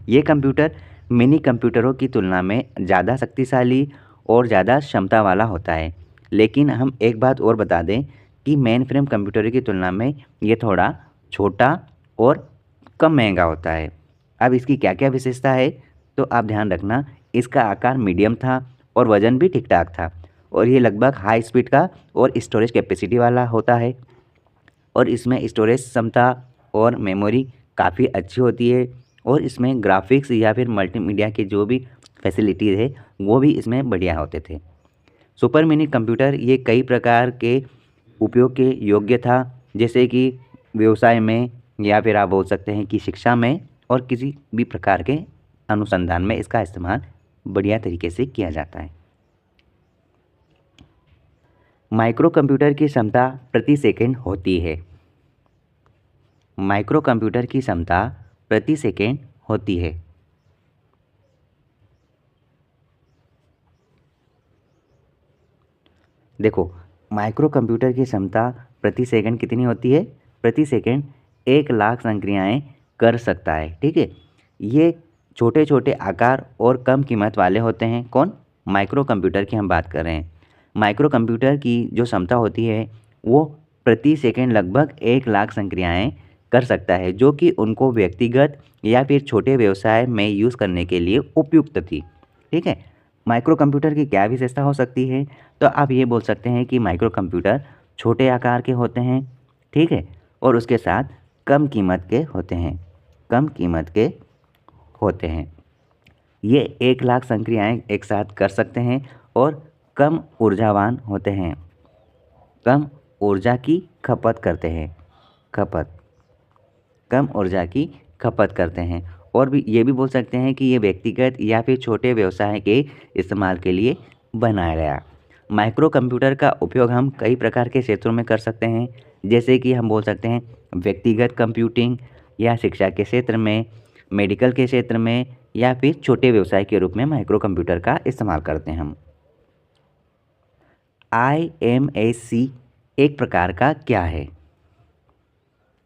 ये कंप्यूटर मिनी कंप्यूटरों की तुलना में ज़्यादा शक्तिशाली और ज़्यादा क्षमता वाला होता है। लेकिन हम एक बात और बता दें कि मेन फ्रेम कंप्यूटरों की तुलना में ये थोड़ा छोटा और कम महंगा होता है। अब इसकी क्या क्या विशेषता है, तो आप ध्यान रखना, इसका आकार मीडियम था और वज़न भी ठीक ठाक था, और ये लगभग हाई स्पीड का और स्टोरेज कैपेसिटी वाला होता है, और इसमें स्टोरेज क्षमता और मेमोरी काफ़ी अच्छी होती है, और इसमें ग्राफिक्स या फिर मल्टीमीडिया की जो भी फैसिलिटीज़ है वो भी इसमें बढ़िया होते थे। सुपर मिनी कंप्यूटर ये कई प्रकार के उपयोग के योग्य था, जैसे कि व्यवसाय में, या फिर आप बोल सकते हैं कि शिक्षा में, और किसी भी प्रकार के अनुसंधान में इसका इस्तेमाल बढ़िया तरीके से किया जाता है। माइक्रो कंप्यूटर की क्षमता प्रति सेकंड होती है। माइक्रो कंप्यूटर की क्षमता प्रति सेकंड होती है। देखो, माइक्रो कंप्यूटर की क्षमता प्रति सेकंड कितनी होती है? प्रति सेकंड 1,00,000 संक्रियाएँ कर सकता है, ठीक है। ये छोटे छोटे आकार और कम कीमत वाले होते हैं। कौन? माइक्रो कंप्यूटर की हम बात कर रहे हैं। माइक्रो कंप्यूटर की जो क्षमता होती है वो प्रति सेकंड लगभग 1,00,000 संक्रियाएँ कर सकता है, जो कि उनको व्यक्तिगत या फिर छोटे व्यवसाय में यूज़ करने के लिए उपयुक्त थी, ठीक है। माइक्रो कंप्यूटर की क्या विशेषता हो सकती है? तो आप ये बोल सकते हैं कि माइक्रो कंप्यूटर छोटे आकार के होते हैं, ठीक है, और उसके साथ कम कीमत के होते हैं, कम कीमत के होते हैं। ये 1,00,000 संक्रियाएँ एक साथ कर सकते हैं और कम ऊर्जावान होते हैं, कम ऊर्जा की खपत करते हैं, खपत, कम ऊर्जा की खपत करते हैं, और भी ये भी बोल सकते हैं कि ये व्यक्तिगत या फिर छोटे व्यवसाय के इस्तेमाल के लिए बनाया गया। माइक्रो कंप्यूटर का उपयोग हम कई प्रकार के क्षेत्रों में कर सकते हैं, जैसे कि हम बोल सकते हैं व्यक्तिगत कंप्यूटिंग या शिक्षा के क्षेत्र में, मेडिकल के क्षेत्र में या फिर छोटे व्यवसाय के रूप में माइक्रो कंप्यूटर का इस्तेमाल करते हैं हम। IMAC एक प्रकार का क्या है?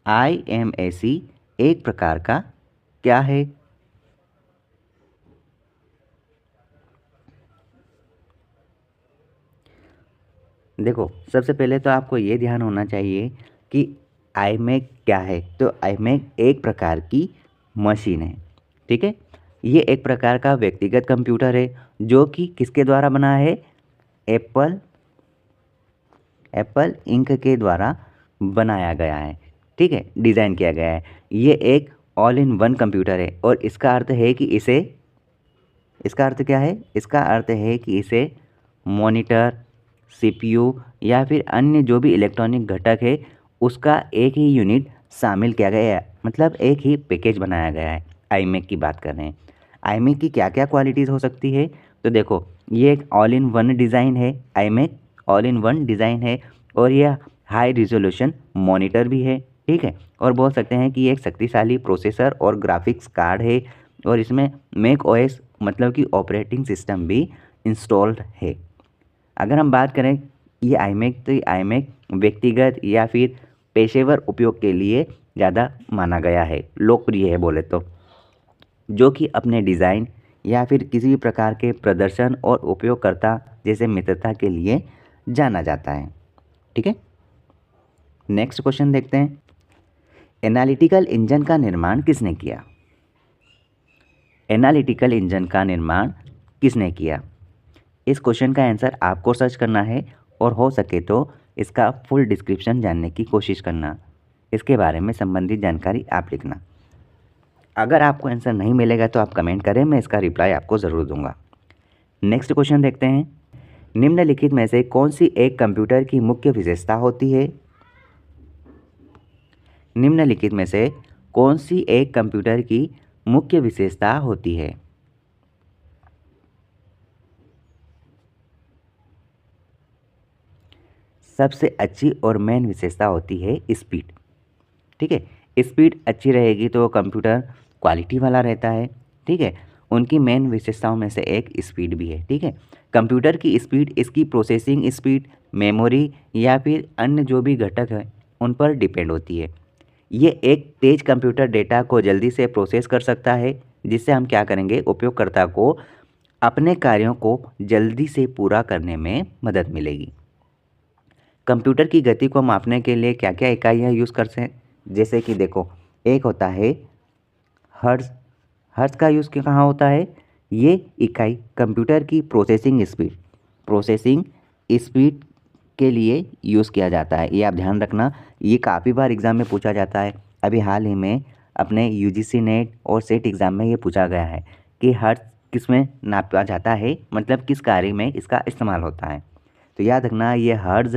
IMAC एक प्रकार का क्या है? देखो, सबसे पहले तो आपको ये ध्यान होना चाहिए कि iMac क्या है। तो iMac एक प्रकार की मशीन है, ठीक है। ये एक प्रकार का व्यक्तिगत कंप्यूटर है जो कि किसके द्वारा बना है? एप्पल इंक के द्वारा बनाया गया है, ठीक है, डिज़ाइन किया गया है। ये एक ऑल इन वन कंप्यूटर है और इसका अर्थ है कि इसका अर्थ क्या है? इसका अर्थ है कि इसे मॉनिटर, CPU या फिर अन्य जो भी इलेक्ट्रॉनिक घटक है उसका एक ही यूनिट शामिल किया गया है, मतलब एक ही पैकेज बनाया गया है। iMac की बात कर रहे हैं। iMac की क्या क्या क्वालिटीज़ हो सकती है? तो देखो, ये एक ऑल इन वन डिज़ाइन है। iMac all in one design है और यह हाई रिजोल्यूशन मॉनिटर भी है, ठीक है। और बोल सकते हैं कि ये एक शक्तिशाली प्रोसेसर और ग्राफिक्स कार्ड है और इसमें मैक OS मतलब कि ऑपरेटिंग सिस्टम भी इंस्टॉल्ड है। अगर हम बात करें ये iMac, तो ये iMac व्यक्तिगत या फिर पेशेवर उपयोग के लिए ज़्यादा माना गया है, लोकप्रिय है बोले तो, जो कि अपने डिज़ाइन या फिर किसी भी प्रकार के प्रदर्शन और उपयोगकर्ता जैसे मित्रता के लिए जाना जाता है, ठीक है। नेक्स्ट क्वेश्चन देखते हैं। एनालिटिकल इंजन का निर्माण किसने किया? एनालिटिकल इंजन का निर्माण किसने किया? इस क्वेश्चन का आंसर आपको सर्च करना है और हो सके तो इसका फुल डिस्क्रिप्शन जानने की कोशिश करना। इसके बारे में संबंधित जानकारी आप लिखना। अगर आपको आंसर नहीं मिलेगा तो आप कमेंट करें, मैं इसका रिप्लाई आपको ज़रूर दूंगा। नेक्स्ट क्वेश्चन देखते हैं। निम्नलिखित में से कौन सी एक कंप्यूटर की मुख्य विशेषता होती है? निम्नलिखित में से कौन सी एक कंप्यूटर की मुख्य विशेषता होती है? सबसे अच्छी और मेन विशेषता होती है स्पीड, ठीक है। स्पीड अच्छी रहेगी तो कंप्यूटर क्वालिटी वाला रहता है, ठीक है। उनकी मेन विशेषताओं में से एक स्पीड भी है, ठीक है। कंप्यूटर की स्पीड इसकी प्रोसेसिंग स्पीड, मेमोरी या फिर अन्य जो भी घटक है उन पर डिपेंड होती है। ये एक तेज कंप्यूटर डेटा को जल्दी से प्रोसेस कर सकता है, जिससे हम क्या करेंगे, उपयोगकर्ता को अपने कार्यों को जल्दी से पूरा करने में मदद मिलेगी। कंप्यूटर की गति को मापने के लिए क्या क्या इकाइयाँ यूज़ करते हैं? जैसे कि देखो, एक होता है हर्ट्ज़। हर्ट्ज़ का यूज़ कहाँ होता है? ये इकाई कंप्यूटर की प्रोसेसिंग स्पीड के लिए यूज़ किया जाता है। ये आप ध्यान रखना, ये काफ़ी बार एग्ज़ाम में पूछा जाता है। अभी हाल ही में अपने UGC नेट और सेट एग्ज़ाम में ये पूछा गया है कि हर्ट्ज़ किस में नापा जाता है, मतलब किस कार्य में इसका इस्तेमाल होता है। तो याद रखना, ये हर्ट्ज़,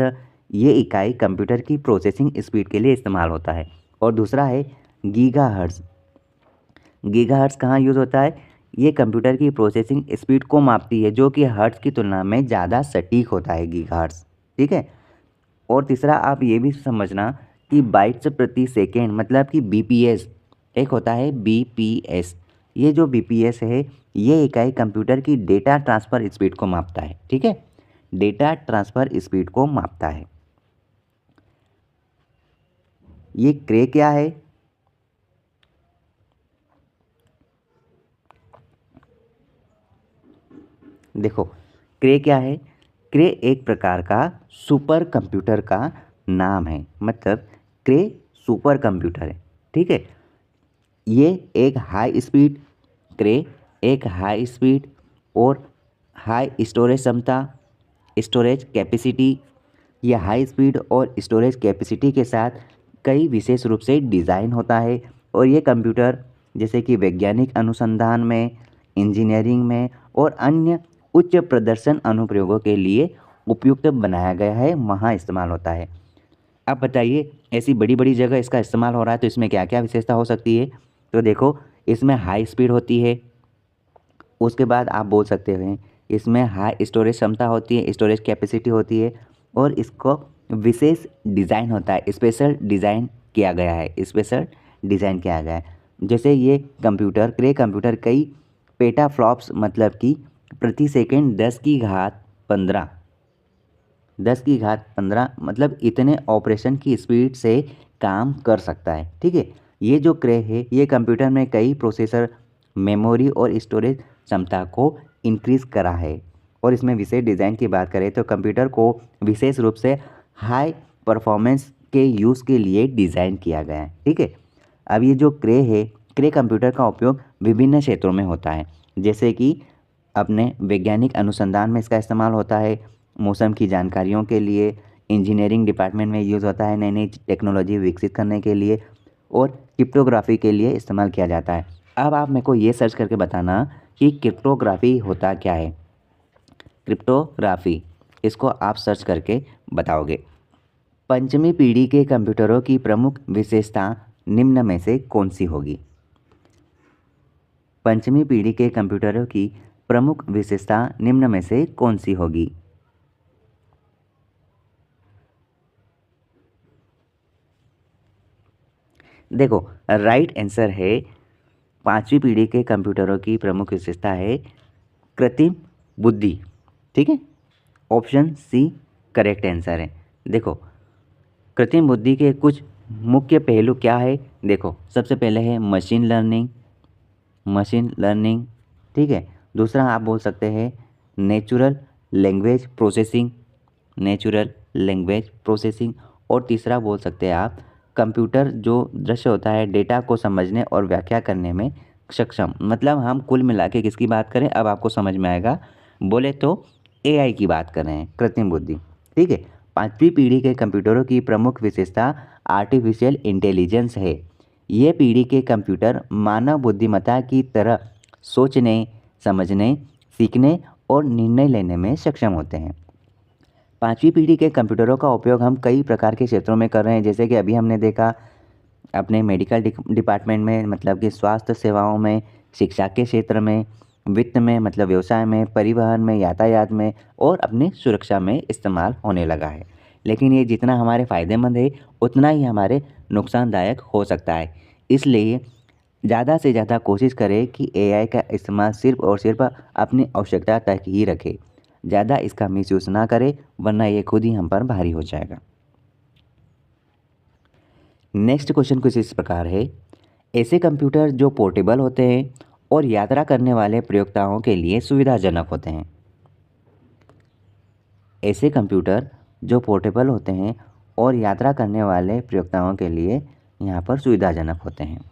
ये इकाई कंप्यूटर की प्रोसेसिंग स्पीड के लिए इस्तेमाल होता है। और दूसरा है गीगाहर्ट्ज़। गीगाहर्ट्ज़ कहाँ यूज़ होता है? ये कंप्यूटर की प्रोसेसिंग स्पीड को मापती है, जो कि हर्ट्ज़ की तुलना में ज़्यादा सटीक होता है गीगाहर्ट्ज़, ठीक है। और तीसरा आप ये भी समझना कि बाइट्स प्रति सेकेंड मतलब कि BPS, एक होता है BPS। ये जो BPS है, ये इकाई कंप्यूटर की डेटा ट्रांसफ़र स्पीड को मापता है, ठीक है। डेटा ट्रांसफ़र स्पीड को मापता है। ये क्रे क्या है? देखो, क्रे क्या है? क्रे एक प्रकार का सुपर कंप्यूटर का नाम है, मतलब क्रे सुपर कंप्यूटर है, ठीक है। ये एक हाई स्पीड, क्रे एक हाई स्पीड और हाई स्टोरेज क्षमता, स्टोरेज कैपेसिटी, ये हाई स्पीड और स्टोरेज कैपेसिटी के साथ कई विशेष रूप से डिज़ाइन होता है। और ये कंप्यूटर जैसे कि वैज्ञानिक अनुसंधान में, इंजीनियरिंग में और अन्य उच्च प्रदर्शन अनुप्रयोगों के लिए उपयुक्त बनाया गया है, वहाँ इस्तेमाल होता है। अब बताइए, ऐसी बड़ी बड़ी जगह इसका इस्तेमाल हो रहा है तो इसमें क्या क्या विशेषता हो सकती है? तो देखो, इसमें हाई स्पीड होती है। उसके बाद आप बोल सकते हैं इसमें हाई स्टोरेज क्षमता होती है, स्टोरेज कैपेसिटी होती है, और इसको विशेष डिज़ाइन होता है, स्पेशल डिज़ाइन किया गया है, स्पेशल डिज़ाइन किया गया है। जैसे ये कंप्यूटर, क्रे कंप्यूटर कई पेटाफ्लॉप्स मतलब कि प्रति सेकंड 10 की घात 15 मतलब इतने ऑपरेशन की स्पीड से काम कर सकता है। ठीक है, ये जो क्रे है ये कंप्यूटर में कई प्रोसेसर, मेमोरी और स्टोरेज क्षमता को इंक्रीज़ करा है। और इसमें विशेष डिज़ाइन की बात करें तो कंप्यूटर को विशेष रूप से हाई परफॉर्मेंस के यूज़ के लिए डिज़ाइन किया गया है। ठीक है, अब ये जो क्रे है, क्रे कंप्यूटर का उपयोग विभिन्न क्षेत्रों में होता है, जैसे कि अपने वैज्ञानिक अनुसंधान में इसका इस्तेमाल होता है, मौसम की जानकारियों के लिए, इंजीनियरिंग डिपार्टमेंट में यूज़ होता है, नई नई टेक्नोलॉजी विकसित करने के लिए, और क्रिप्टोग्राफी के लिए इस्तेमाल किया जाता है। अब आप मेरे को ये सर्च करके बताना कि क्रिप्टोग्राफी होता क्या है। क्रिप्टोग्राफी, इसको आप सर्च करके बताओगे। पंचमी पीढ़ी के कंप्यूटरों की प्रमुख विशेषता निम्न में से कौन सी होगी? पंचमी पीढ़ी के कंप्यूटरों की प्रमुख विशेषता निम्न में से कौन सी होगी? देखो, राइट आंसर है पांचवी पीढ़ी के कंप्यूटरों की प्रमुख विशेषता है कृत्रिम बुद्धि। ठीक है, ऑप्शन सी करेक्ट आंसर है। देखो, कृत्रिम बुद्धि के कुछ मुख्य पहलू क्या है? देखो, सबसे पहले है मशीन लर्निंग, मशीन लर्निंग। ठीक है, दूसरा आप बोल सकते हैं natural language processing, natural language processing. और तीसरा बोल सकते हैं आप कंप्यूटर जो दृश्य होता है डेटा को समझने और व्याख्या करने में सक्षम। मतलब हम कुल मिला के किसकी बात करें, अब आपको समझ में आएगा। बोले तो एआई की बात कर रहे हैं, कृत्रिम बुद्धि। ठीक है, पांचवी पीढ़ी के कंप्यूटरों की प्रमुख विशेषता आर्टिफिशियल इंटेलिजेंस है। ये पीढ़ी के कंप्यूटर मानव बुद्धिमत्ता की तरह सोचने, समझने, सीखने और निर्णय लेने में सक्षम होते हैं। पांचवी पीढ़ी के कंप्यूटरों का उपयोग हम कई प्रकार के क्षेत्रों में कर रहे हैं, जैसे कि अभी हमने देखा अपने मेडिकल डिपार्टमेंट में, मतलब कि स्वास्थ्य सेवाओं में, शिक्षा के क्षेत्र में, वित्त में मतलब व्यवसाय में, परिवहन में, यातायात में, और अपने सुरक्षा में इस्तेमाल होने लगा है। लेकिन ये जितना हमारे फ़ायदेमंद है उतना ही हमारे नुकसानदायक हो सकता है। इसलिए ज़्यादा से ज़्यादा कोशिश करें कि एआई का इस्तेमाल सिर्फ़ और सिर्फ़ अपनी आवश्यकता तक ही रखें। ज़्यादा इसका मिसयूज़ ना करें, वरना ये खुद ही हम पर भारी हो जाएगा। नेक्स्ट क्वेश्चन कुछ इस प्रकार है, ऐसे कंप्यूटर जो पोर्टेबल होते हैं और यात्रा करने वाले प्रयोक्ताओं के लिए सुविधाजनक होते हैं। ऐसे कंप्यूटर जो पोर्टेबल होते हैं और यात्रा करने वाले प्रयोक्ताओं के लिए यहाँ पर सुविधाजनक होते हैं।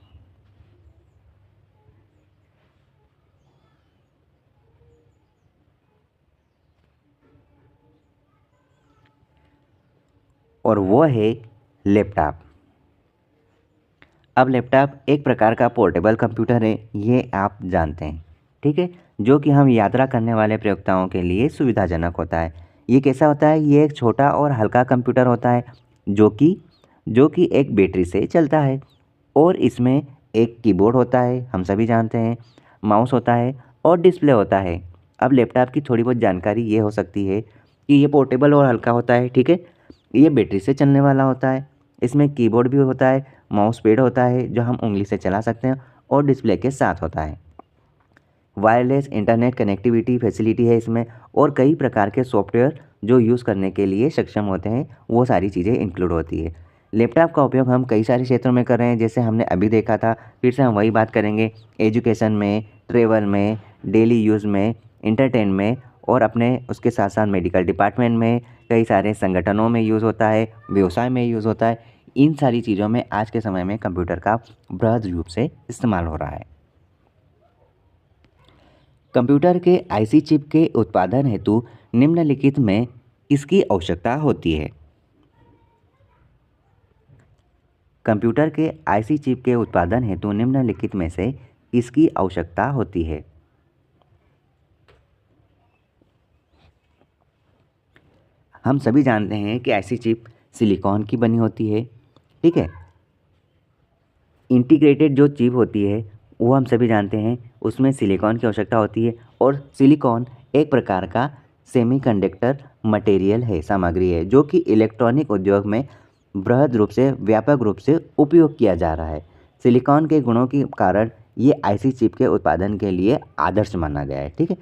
और वो है लैपटॉप। अब लैपटॉप एक प्रकार का पोर्टेबल कंप्यूटर है, ये आप जानते हैं। ठीक है, जो कि हम यात्रा करने वाले प्रयोक्ताओं के लिए सुविधाजनक होता है। ये कैसा होता है? ये एक छोटा और हल्का कंप्यूटर होता है जो कि एक बैटरी से चलता है, और इसमें एक कीबोर्ड होता है, हम सभी जानते हैं, माउस होता है और डिस्प्ले होता है। अब लैपटॉप की थोड़ी बहुत जानकारी ये हो सकती है कि ये पोर्टेबल और हल्का होता है। ठीक है, ये बैटरी से चलने वाला होता है, इसमें कीबोर्ड भी होता है, माउस पैड होता है जो हम उंगली से चला सकते हैं, और डिस्प्ले के साथ होता है। वायरलेस इंटरनेट कनेक्टिविटी फैसिलिटी है इसमें, और कई प्रकार के सॉफ्टवेयर जो यूज़ करने के लिए सक्षम होते हैं, वो सारी चीज़ें इंक्लूड होती है। लैपटॉप का उपयोग हम कई सारे क्षेत्रों में कर रहे हैं, जैसे हमने अभी देखा था, फिर से हम वही बात करेंगे। एजुकेशन में, ट्रेवल में, डेली यूज़ में, इंटरटेन में, और अपने उसके साथ साथ मेडिकल डिपार्टमेंट में, कई सारे संगठनों में यूज़ होता है, व्यवसाय में यूज़ होता है। इन सारी चीज़ों में आज के समय में कंप्यूटर का बृहद रूप से इस्तेमाल हो रहा है। कंप्यूटर के आईसी चिप के उत्पादन हेतु निम्नलिखित में किसकी आवश्यकता होती है? कंप्यूटर के आईसी चिप के उत्पादन हेतु निम्नलिखित में से किसकी आवश्यकता होती है? हम सभी जानते हैं कि आईसी चिप सिलिकॉन की बनी होती है। ठीक है, इंटीग्रेटेड जो चिप होती है वो हम सभी जानते हैं उसमें सिलिकॉन की आवश्यकता होती है और सिलिकॉन एक प्रकार का सेमीकंडक्टर मटेरियल है, सामग्री है, जो कि इलेक्ट्रॉनिक उद्योग में बृहद रूप से व्यापक रूप से उपयोग किया जा रहा है। सिलिकॉन के गुणों के कारण ये आईसी चिप के उत्पादन के लिए आदर्श माना गया है। ठीक है,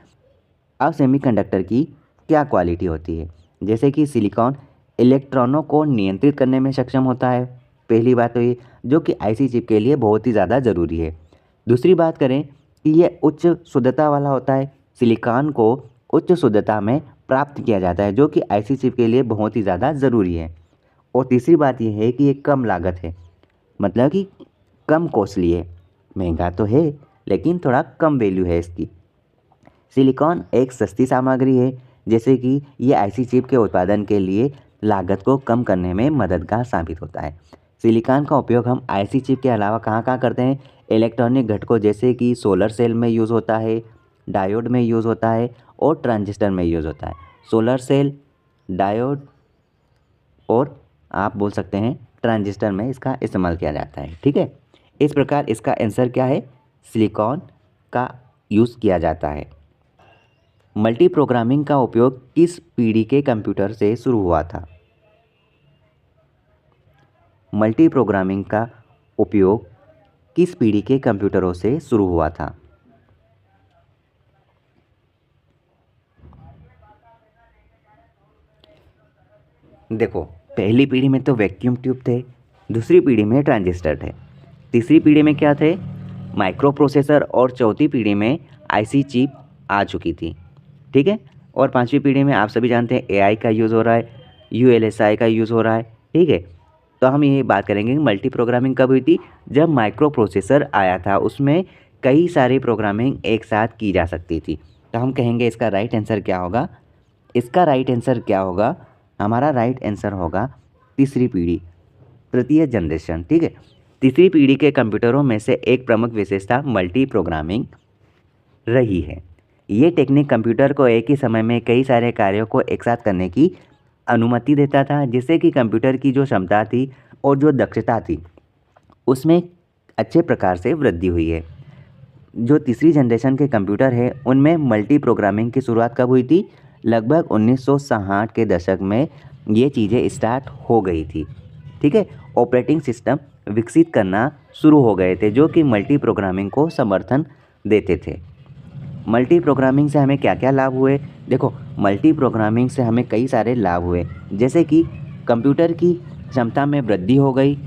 अब सेमीकंडक्टर की क्या क्वालिटी होती है, जैसे कि सिलिकॉन इलेक्ट्रॉनों को नियंत्रित करने में सक्षम होता है, पहली बात तो ये, जो कि आईसी चिप के लिए बहुत ही ज़्यादा ज़रूरी है। दूसरी बात करें कि ये उच्च शुद्धता वाला होता है, सिलिकॉन को उच्च शुद्धता में प्राप्त किया जाता है, जो कि आईसी चिप के लिए बहुत ही ज़्यादा ज़रूरी है। और तीसरी बात यह है कि ये कम लागत है, मतलब कि कम कॉस्टली है, महंगा तो है लेकिन थोड़ा कम वैल्यू है इसकी। सिलिकॉन एक सस्ती सामग्री है, जैसे कि ये आईसी चिप के उत्पादन के लिए लागत को कम करने में मददगार साबित होता है। सिलिकॉन का उपयोग हम आईसी चिप के अलावा कहाँ कहाँ करते हैं, इलेक्ट्रॉनिक घटकों जैसे कि सोलर सेल में यूज़ होता है, डायोड में यूज़ होता है और ट्रांजिस्टर में यूज़ होता है। सोलर सेल, डायोड और आप बोल सकते हैं ट्रांजिस्टर में इसका इस्तेमाल किया जाता है। ठीक है, इस प्रकार इसका आंसर क्या है, सिलिकॉन का यूज़ किया जाता है। मल्टी प्रोग्रामिंग का उपयोग किस पीढ़ी के कंप्यूटर से शुरू हुआ था? मल्टी प्रोग्रामिंग का उपयोग किस पीढ़ी के कंप्यूटरों से शुरू हुआ था? देखो, पहली पीढ़ी में तो वैक्यूम ट्यूब थे, दूसरी पीढ़ी में ट्रांजिस्टर थे, तीसरी पीढ़ी में क्या थे, माइक्रो प्रोसेसर, और चौथी पीढ़ी में आईसी चिप आ चुकी थी। ठीक है, और पांचवी पीढ़ी में आप सभी जानते हैं एआई का यूज़ हो रहा है, यूएलएसआई का यूज़ हो रहा है। ठीक है, तो हम ये बात करेंगे कि मल्टी प्रोग्रामिंग कब हुई थी, जब माइक्रो प्रोसेसर आया था, उसमें कई सारी प्रोग्रामिंग एक साथ की जा सकती थी। तो हम कहेंगे इसका राइट आंसर क्या होगा, इसका राइट आंसर क्या होगा, हमारा राइट आंसर होगा तीसरी पीढ़ी, तृतीय जनरेशन। ठीक है, तीसरी पीढ़ी के कंप्यूटरों में से एक प्रमुख विशेषता मल्टी प्रोग्रामिंग रही है। ये टेक्निक कंप्यूटर को एक ही समय में कई सारे कार्यों को एक साथ करने की अनुमति देता था, जिससे कि कंप्यूटर की जो क्षमता थी और जो दक्षता थी उसमें अच्छे प्रकार से वृद्धि हुई है। जो तीसरी जनरेशन के कंप्यूटर है उनमें मल्टी प्रोग्रामिंग की शुरुआत कब हुई थी, लगभग 1960 के दशक में ये चीज़ें स्टार्ट हो गई थी। ठीक है, ऑपरेटिंग सिस्टम विकसित करना शुरू हो गए थे जो कि मल्टी प्रोग्रामिंग को समर्थन देते थे। मल्टी प्रोग्रामिंग से हमें क्या क्या लाभ हुए, देखो मल्टी प्रोग्रामिंग से हमें कई सारे लाभ हुए, जैसे कि कंप्यूटर की क्षमता में वृद्धि हो गई,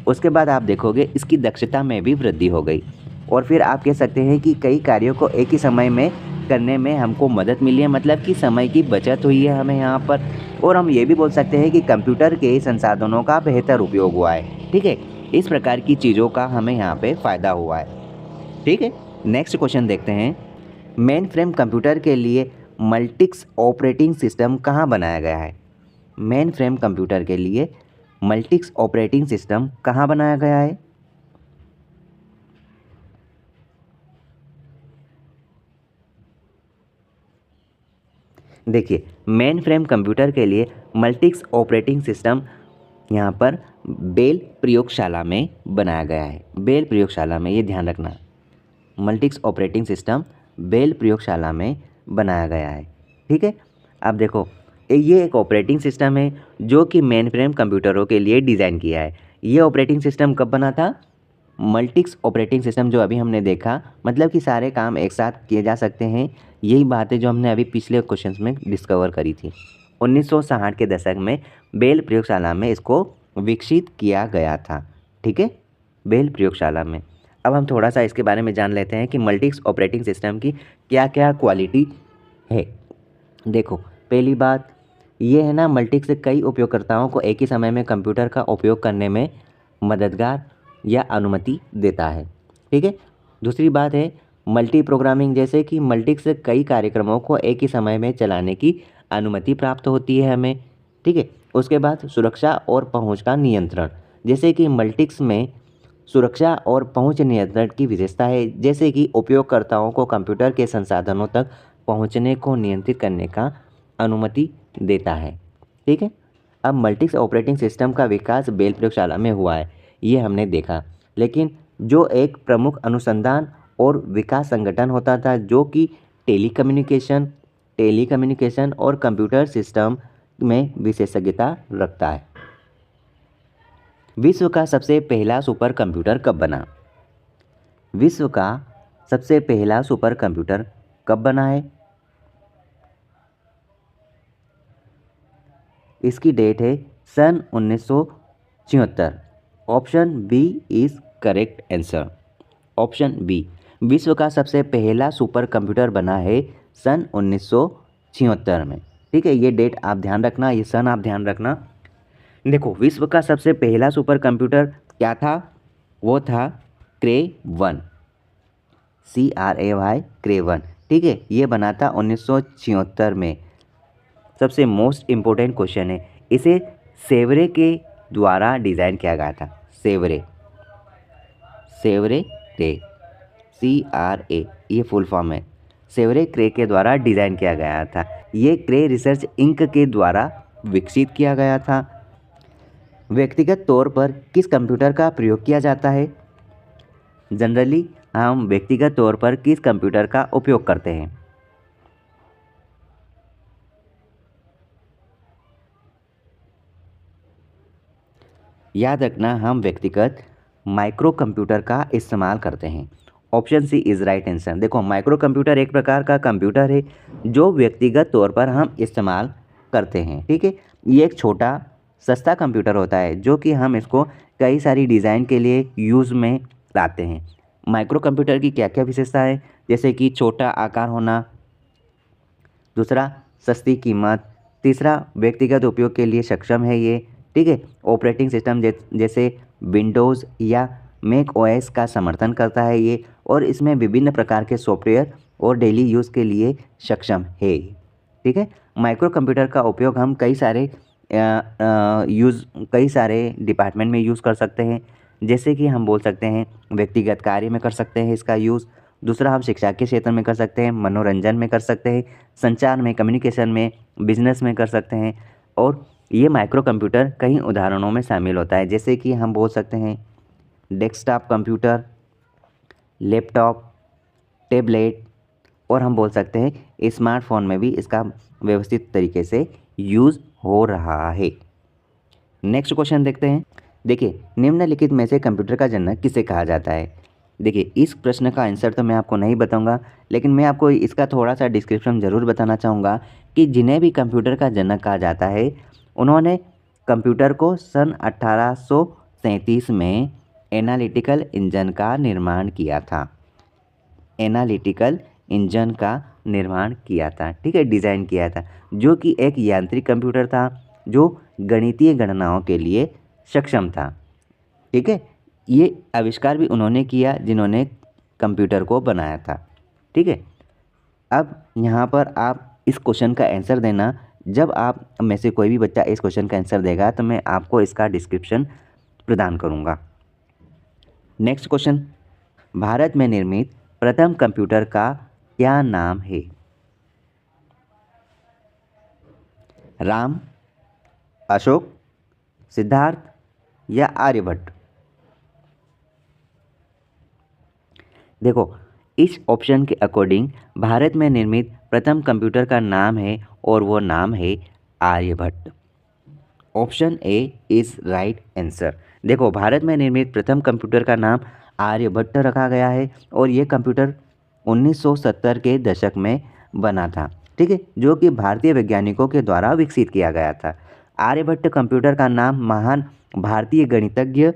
उसके बाद आप देखोगे इसकी दक्षता में भी वृद्धि हो गई, और फिर आप कह सकते हैं कि कई कार्यों को एक ही समय में करने में हमको मदद मिली है, मतलब कि समय की बचत हुई है हमें यहाँ पर। और हम ये भी बोल सकते हैं कि कंप्यूटर के संसाधनों का बेहतर उपयोग हुआ है। ठीक है, इस प्रकार की चीज़ों का हमें यहाँ पे फ़ायदा हुआ है। ठीक है, नेक्स्ट क्वेश्चन देखते हैं। मेन फ्रेम कंप्यूटर के लिए मल्टिक्स ऑपरेटिंग सिस्टम कहाँ बनाया गया है? मेन फ्रेम कंप्यूटर के लिए मल्टिक्स ऑपरेटिंग सिस्टम कहाँ बनाया गया है? देखिए, मेन फ्रेम कंप्यूटर के लिए मल्टिक्स ऑपरेटिंग सिस्टम यहाँ पर बेल प्रयोगशाला में बनाया गया है। बेल प्रयोगशाला में, ये ध्यान रखना, मल्टिक्स ऑपरेटिंग सिस्टम बेल प्रयोगशाला में बनाया गया है। ठीक है, अब देखो ये एक ऑपरेटिंग सिस्टम है जो कि मेन फ्रेम कंप्यूटरों के लिए डिज़ाइन किया है। ये ऑपरेटिंग सिस्टम कब बना था? मल्टिक्स ऑपरेटिंग सिस्टम जो अभी हमने देखा, मतलब कि सारे काम एक साथ किए जा सकते हैं, यही बात है जो हमने अभी पिछले क्वेश्चंस में डिस्कवर करी थी। 1960 के दशक में बेल प्रयोगशाला में इसको विकसित किया गया था। ठीक है, बेल प्रयोगशाला में। अब हम थोड़ा सा इसके बारे में जान लेते हैं कि मल्टिक्स ऑपरेटिंग सिस्टम की क्या क्या क्वालिटी है। देखो, पहली बात ये है ना, मल्टिक्स से कई उपयोगकर्ताओं को एक ही समय में कंप्यूटर का उपयोग करने में मददगार या अनुमति देता है। ठीक है, दूसरी बात है मल्टी प्रोग्रामिंग, जैसे कि मल्टिक्स से कई कार्यक्रमों को एक ही समय में चलाने की अनुमति प्राप्त होती है हमें। ठीक है, उसके बाद सुरक्षा और पहुंच का नियंत्रण, जैसे कि मल्टिक्स में सुरक्षा और पहुंच नियंत्रण की विशेषता है, जैसे कि उपयोगकर्ताओं को कंप्यूटर के संसाधनों तक पहुंचने को नियंत्रित करने का अनुमति देता है। ठीक है, अब मल्टिक्स ऑपरेटिंग सिस्टम का विकास बेल प्रयोगशाला में हुआ है, ये हमने देखा, लेकिन जो एक प्रमुख अनुसंधान और विकास संगठन होता था जो कि टेलीकम्युनिकेशन और कंप्यूटर सिस्टम में विशेषज्ञता रखता है। विश्व का सबसे पहला सुपर कंप्यूटर कब बना? विश्व का सबसे पहला सुपर कंप्यूटर कब बना है? इसकी डेट है सन 1976। Option B is correct answer. Option B, विश्व का सबसे पहला सुपर कंप्यूटर बना है सन 1976 में। ठीक है, ये डेट आप ध्यान रखना, ये सन आप ध्यान रखना। देखो, विश्व का सबसे पहला सुपर कंप्यूटर क्या था? वो था क्रे 1, CRAY क्रे 1। ठीक है, ये बना था 1976 में। सबसे मोस्ट इम्पोर्टेंट क्वेश्चन है, इसे सेवरे के द्वारा डिज़ाइन किया गया था। सेवरे क्रे, CRA, ये फुल फॉर्म है। सेवरे क्रे के द्वारा डिज़ाइन किया गया था। ये क्रे रिसर्च इंक के द्वारा विकसित किया गया था। व्यक्तिगत तौर पर किस कंप्यूटर का प्रयोग किया जाता है? जनरली हम व्यक्तिगत तौर पर किस कंप्यूटर का उपयोग करते हैं? याद रखना, हम व्यक्तिगत माइक्रो कंप्यूटर का इस्तेमाल करते हैं। Option C is right answer. देखो, माइक्रो कंप्यूटर एक प्रकार का कंप्यूटर है जो व्यक्तिगत तौर पर हम इस्तेमाल करते हैं। ठीक है, ये एक छोटा सस्ता कंप्यूटर होता है जो कि हम इसको कई सारी डिज़ाइन के लिए यूज़ में लाते हैं। माइक्रो कंप्यूटर की क्या क्या विशेषता है? जैसे कि छोटा आकार होना, दूसरा सस्ती कीमत, तीसरा व्यक्तिगत उपयोग के लिए सक्षम है ये। ठीक है, ऑपरेटिंग सिस्टम जैसे विंडोज़ या मैक ओएस का समर्थन करता है ये, और इसमें विभिन्न प्रकार के सॉफ्टवेयर और डेली यूज़ के लिए सक्षम है। ठीक है, माइक्रो कंप्यूटर का उपयोग हम कई सारे डिपार्टमेंट में यूज़ कर सकते हैं। जैसे कि हम बोल सकते हैं व्यक्तिगत कार्य में कर सकते हैं इसका यूज़। दूसरा, हम शिक्षा के क्षेत्र में कर सकते हैं, मनोरंजन में कर सकते हैं, संचार में, कम्युनिकेशन में, बिजनेस में कर सकते हैं। और ये माइक्रो कंप्यूटर कई उदाहरणों में शामिल होता है, जैसे कि हम बोल सकते हैं डेस्कटॉप कंप्यूटर, लैपटॉप, टैबलेट, और हम बोल सकते हैं स्मार्टफोन में भी इसका व्यवस्थित तरीके से यूज़ हो रहा है। नेक्स्ट क्वेश्चन देखते हैं। देखिए, निम्नलिखित में से कंप्यूटर का जनक किसे कहा जाता है? देखिए, इस प्रश्न का आंसर तो मैं आपको नहीं बताऊंगा, लेकिन मैं आपको इसका थोड़ा सा डिस्क्रिप्शन ज़रूर बताना चाहूँगा कि जिन्हें भी कंप्यूटर का जनक कहा जाता है, उन्होंने कंप्यूटर को सन 1837 में एनालिटिकल इंजन का निर्माण किया था। एनालिटिकल इंजन का निर्माण किया था, ठीक है, डिज़ाइन किया था, जो कि एक यांत्रिक कंप्यूटर था जो गणितीय गणनाओं के लिए सक्षम था। ठीक है, ये आविष्कार भी उन्होंने किया जिन्होंने कंप्यूटर को बनाया था। ठीक है, अब यहाँ पर आप इस क्वेश्चन का आंसर देना। जब आप में से कोई भी बच्चा इस क्वेश्चन का आंसर देगा तो मैं आपको इसका डिस्क्रिप्शन प्रदान करूँगा। नेक्स्ट क्वेश्चन, भारत में निर्मित प्रथम कंप्यूटर का क्या नाम है? राम, अशोक, सिद्धार्थ या आर्यभट्ट? देखो, इस ऑप्शन के अकॉर्डिंग भारत में निर्मित प्रथम कंप्यूटर का नाम है और वो नाम है Aryabhata. Option A is right answer. देखो, भारत में निर्मित प्रथम कंप्यूटर का नाम आर्यभट्ट रखा गया है और ये कंप्यूटर 1970 के दशक में बना था। ठीक है, जो कि भारतीय वैज्ञानिकों के द्वारा विकसित किया गया था। आर्यभट्ट कंप्यूटर का नाम महान भारतीय गणितज्ञ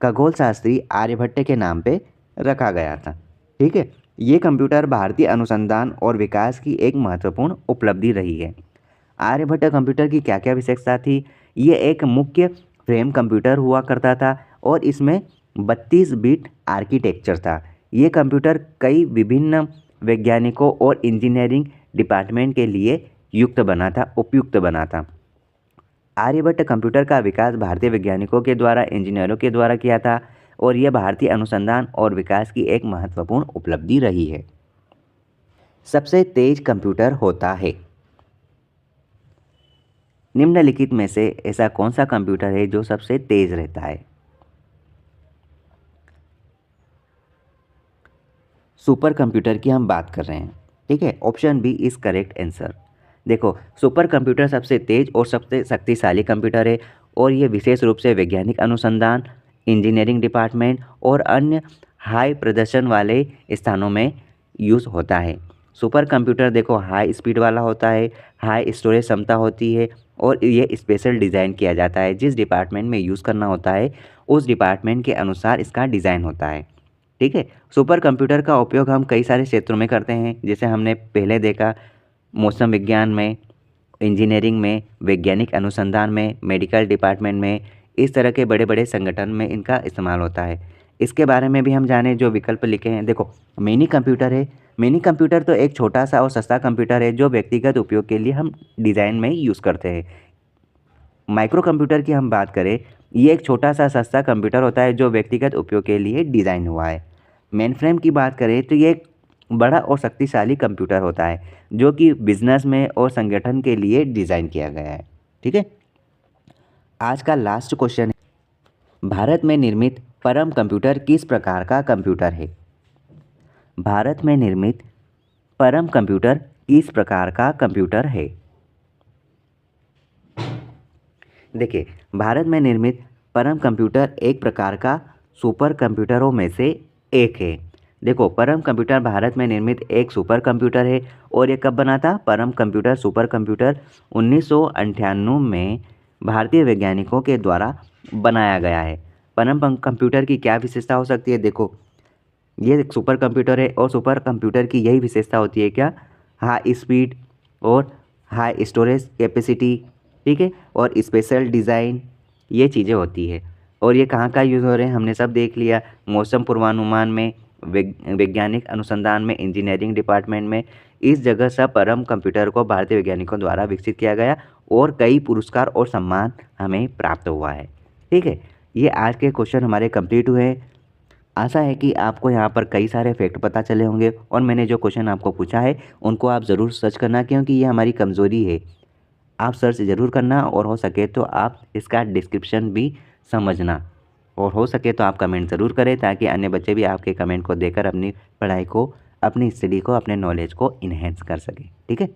खगोल शास्त्री आर्यभट्ट के नाम पे रखा गया था। ठीक है, ये कंप्यूटर भारतीय अनुसंधान और विकास की एक महत्वपूर्ण उपलब्धि रही है। आर्यभट्ट कंप्यूटर की क्या क्या विशेषता थी? ये एक मुख्य फ्रेम कंप्यूटर हुआ करता था और इसमें 32 बिट आर्किटेक्चर था। ये कंप्यूटर कई विभिन्न वैज्ञानिकों और इंजीनियरिंग डिपार्टमेंट के लिए उपयुक्त बना था। आर्यभट्ट कंप्यूटर का विकास भारतीय वैज्ञानिकों के द्वारा, इंजीनियरों के द्वारा किया था और यह भारतीय अनुसंधान और विकास की एक महत्वपूर्ण उपलब्धि रही है। सबसे तेज कंप्यूटर होता है? निम्नलिखित में से ऐसा कौन सा कंप्यूटर है जो सबसे तेज रहता है? सुपर कंप्यूटर की हम बात कर रहे हैं। ठीक है, option B is correct answer. देखो, सुपर कंप्यूटर सबसे तेज़ और सबसे शक्तिशाली कंप्यूटर है और ये विशेष रूप से वैज्ञानिक अनुसंधान, इंजीनियरिंग डिपार्टमेंट और अन्य हाई प्रदर्शन वाले स्थानों में यूज़ होता है। सुपर कंप्यूटर देखो हाई स्पीड वाला होता है, हाई स्टोरेज क्षमता होती है और ये स्पेशल डिज़ाइन किया जाता है। जिस डिपार्टमेंट में यूज़ करना होता है उस डिपार्टमेंट के अनुसार इसका डिज़ाइन होता है। ठीक है, सुपर कंप्यूटर का उपयोग हम कई सारे क्षेत्रों में करते हैं, जैसे हमने पहले देखा मौसम विज्ञान में, इंजीनियरिंग में, वैज्ञानिक अनुसंधान में, मेडिकल डिपार्टमेंट में, इस तरह के बड़े बड़े संगठन में इनका इस्तेमाल होता है। इसके बारे में भी हम जाने जो विकल्प लिखे हैं। देखो, मिनी कंप्यूटर है। मिनी कंप्यूटर तो एक छोटा सा और सस्ता कंप्यूटर है जो व्यक्तिगत उपयोग के लिए हम डिज़ाइन में यूज़ करते हैं। माइक्रो कंप्यूटर की हम बात करें, ये एक छोटा सा सस्ता कंप्यूटर होता है जो व्यक्तिगत उपयोग के लिए डिज़ाइन हुआ है। मेनफ्रेम की बात करें तो ये एक बड़ा और शक्तिशाली कंप्यूटर होता है जो कि बिजनेस में और संगठन के लिए डिज़ाइन किया गया है। ठीक है, आज का लास्ट क्वेश्चन है, भारत में निर्मित परम कंप्यूटर किस प्रकार का कंप्यूटर है? भारत में निर्मित परम कंप्यूटर किस प्रकार का कंप्यूटर है? देखिए, भारत में निर्मित परम कंप्यूटर एक प्रकार का सुपर कंप्यूटरों में से एक है। देखो, परम कंप्यूटर भारत में निर्मित एक सुपर कंप्यूटर है और ये कब बना था? परम कंप्यूटर सुपर कंप्यूटर 1998 में भारतीय वैज्ञानिकों के द्वारा बनाया गया है। परम कंप्यूटर की क्या विशेषता हो सकती है? देखो, ये एक सुपर कंप्यूटर है और सुपर कंप्यूटर की यही विशेषता होती है क्या? हाई स्पीड और हाई स्टोरेज कैपेसिटी। ठीक है, और स्पेशल डिज़ाइन, ये चीज़ें होती है। और ये कहाँ का यूज़ हो रहे हैं हमने सब देख लिया, मौसम पूर्वानुमान में, वैज्ञानिक अनुसंधान में, इंजीनियरिंग डिपार्टमेंट में। इस जगह सब परम कंप्यूटर को भारतीय वैज्ञानिकों द्वारा विकसित किया गया और कई पुरस्कार और सम्मान हमें प्राप्त हुआ है। ठीक है, ये आज के क्वेश्चन हमारे कंप्लीट हुए हैं। आशा है कि आपको यहाँ पर कई सारे फैक्ट पता चले होंगे और मैंने जो क्वेश्चन आपको पूछा है उनको आप ज़रूर सर्च करना, क्योंकि ये हमारी कमज़ोरी है। आप सर्च ज़रूर करना और हो सके तो आप इसका डिस्क्रिप्शन भी समझना और हो सके तो आप कमेंट ज़रूर करें ताकि अन्य बच्चे भी आपके कमेंट को देखकर अपनी पढ़ाई को, अपनी स्टडी को, अपने नॉलेज को इन्हेंस कर सकें। ठीक है।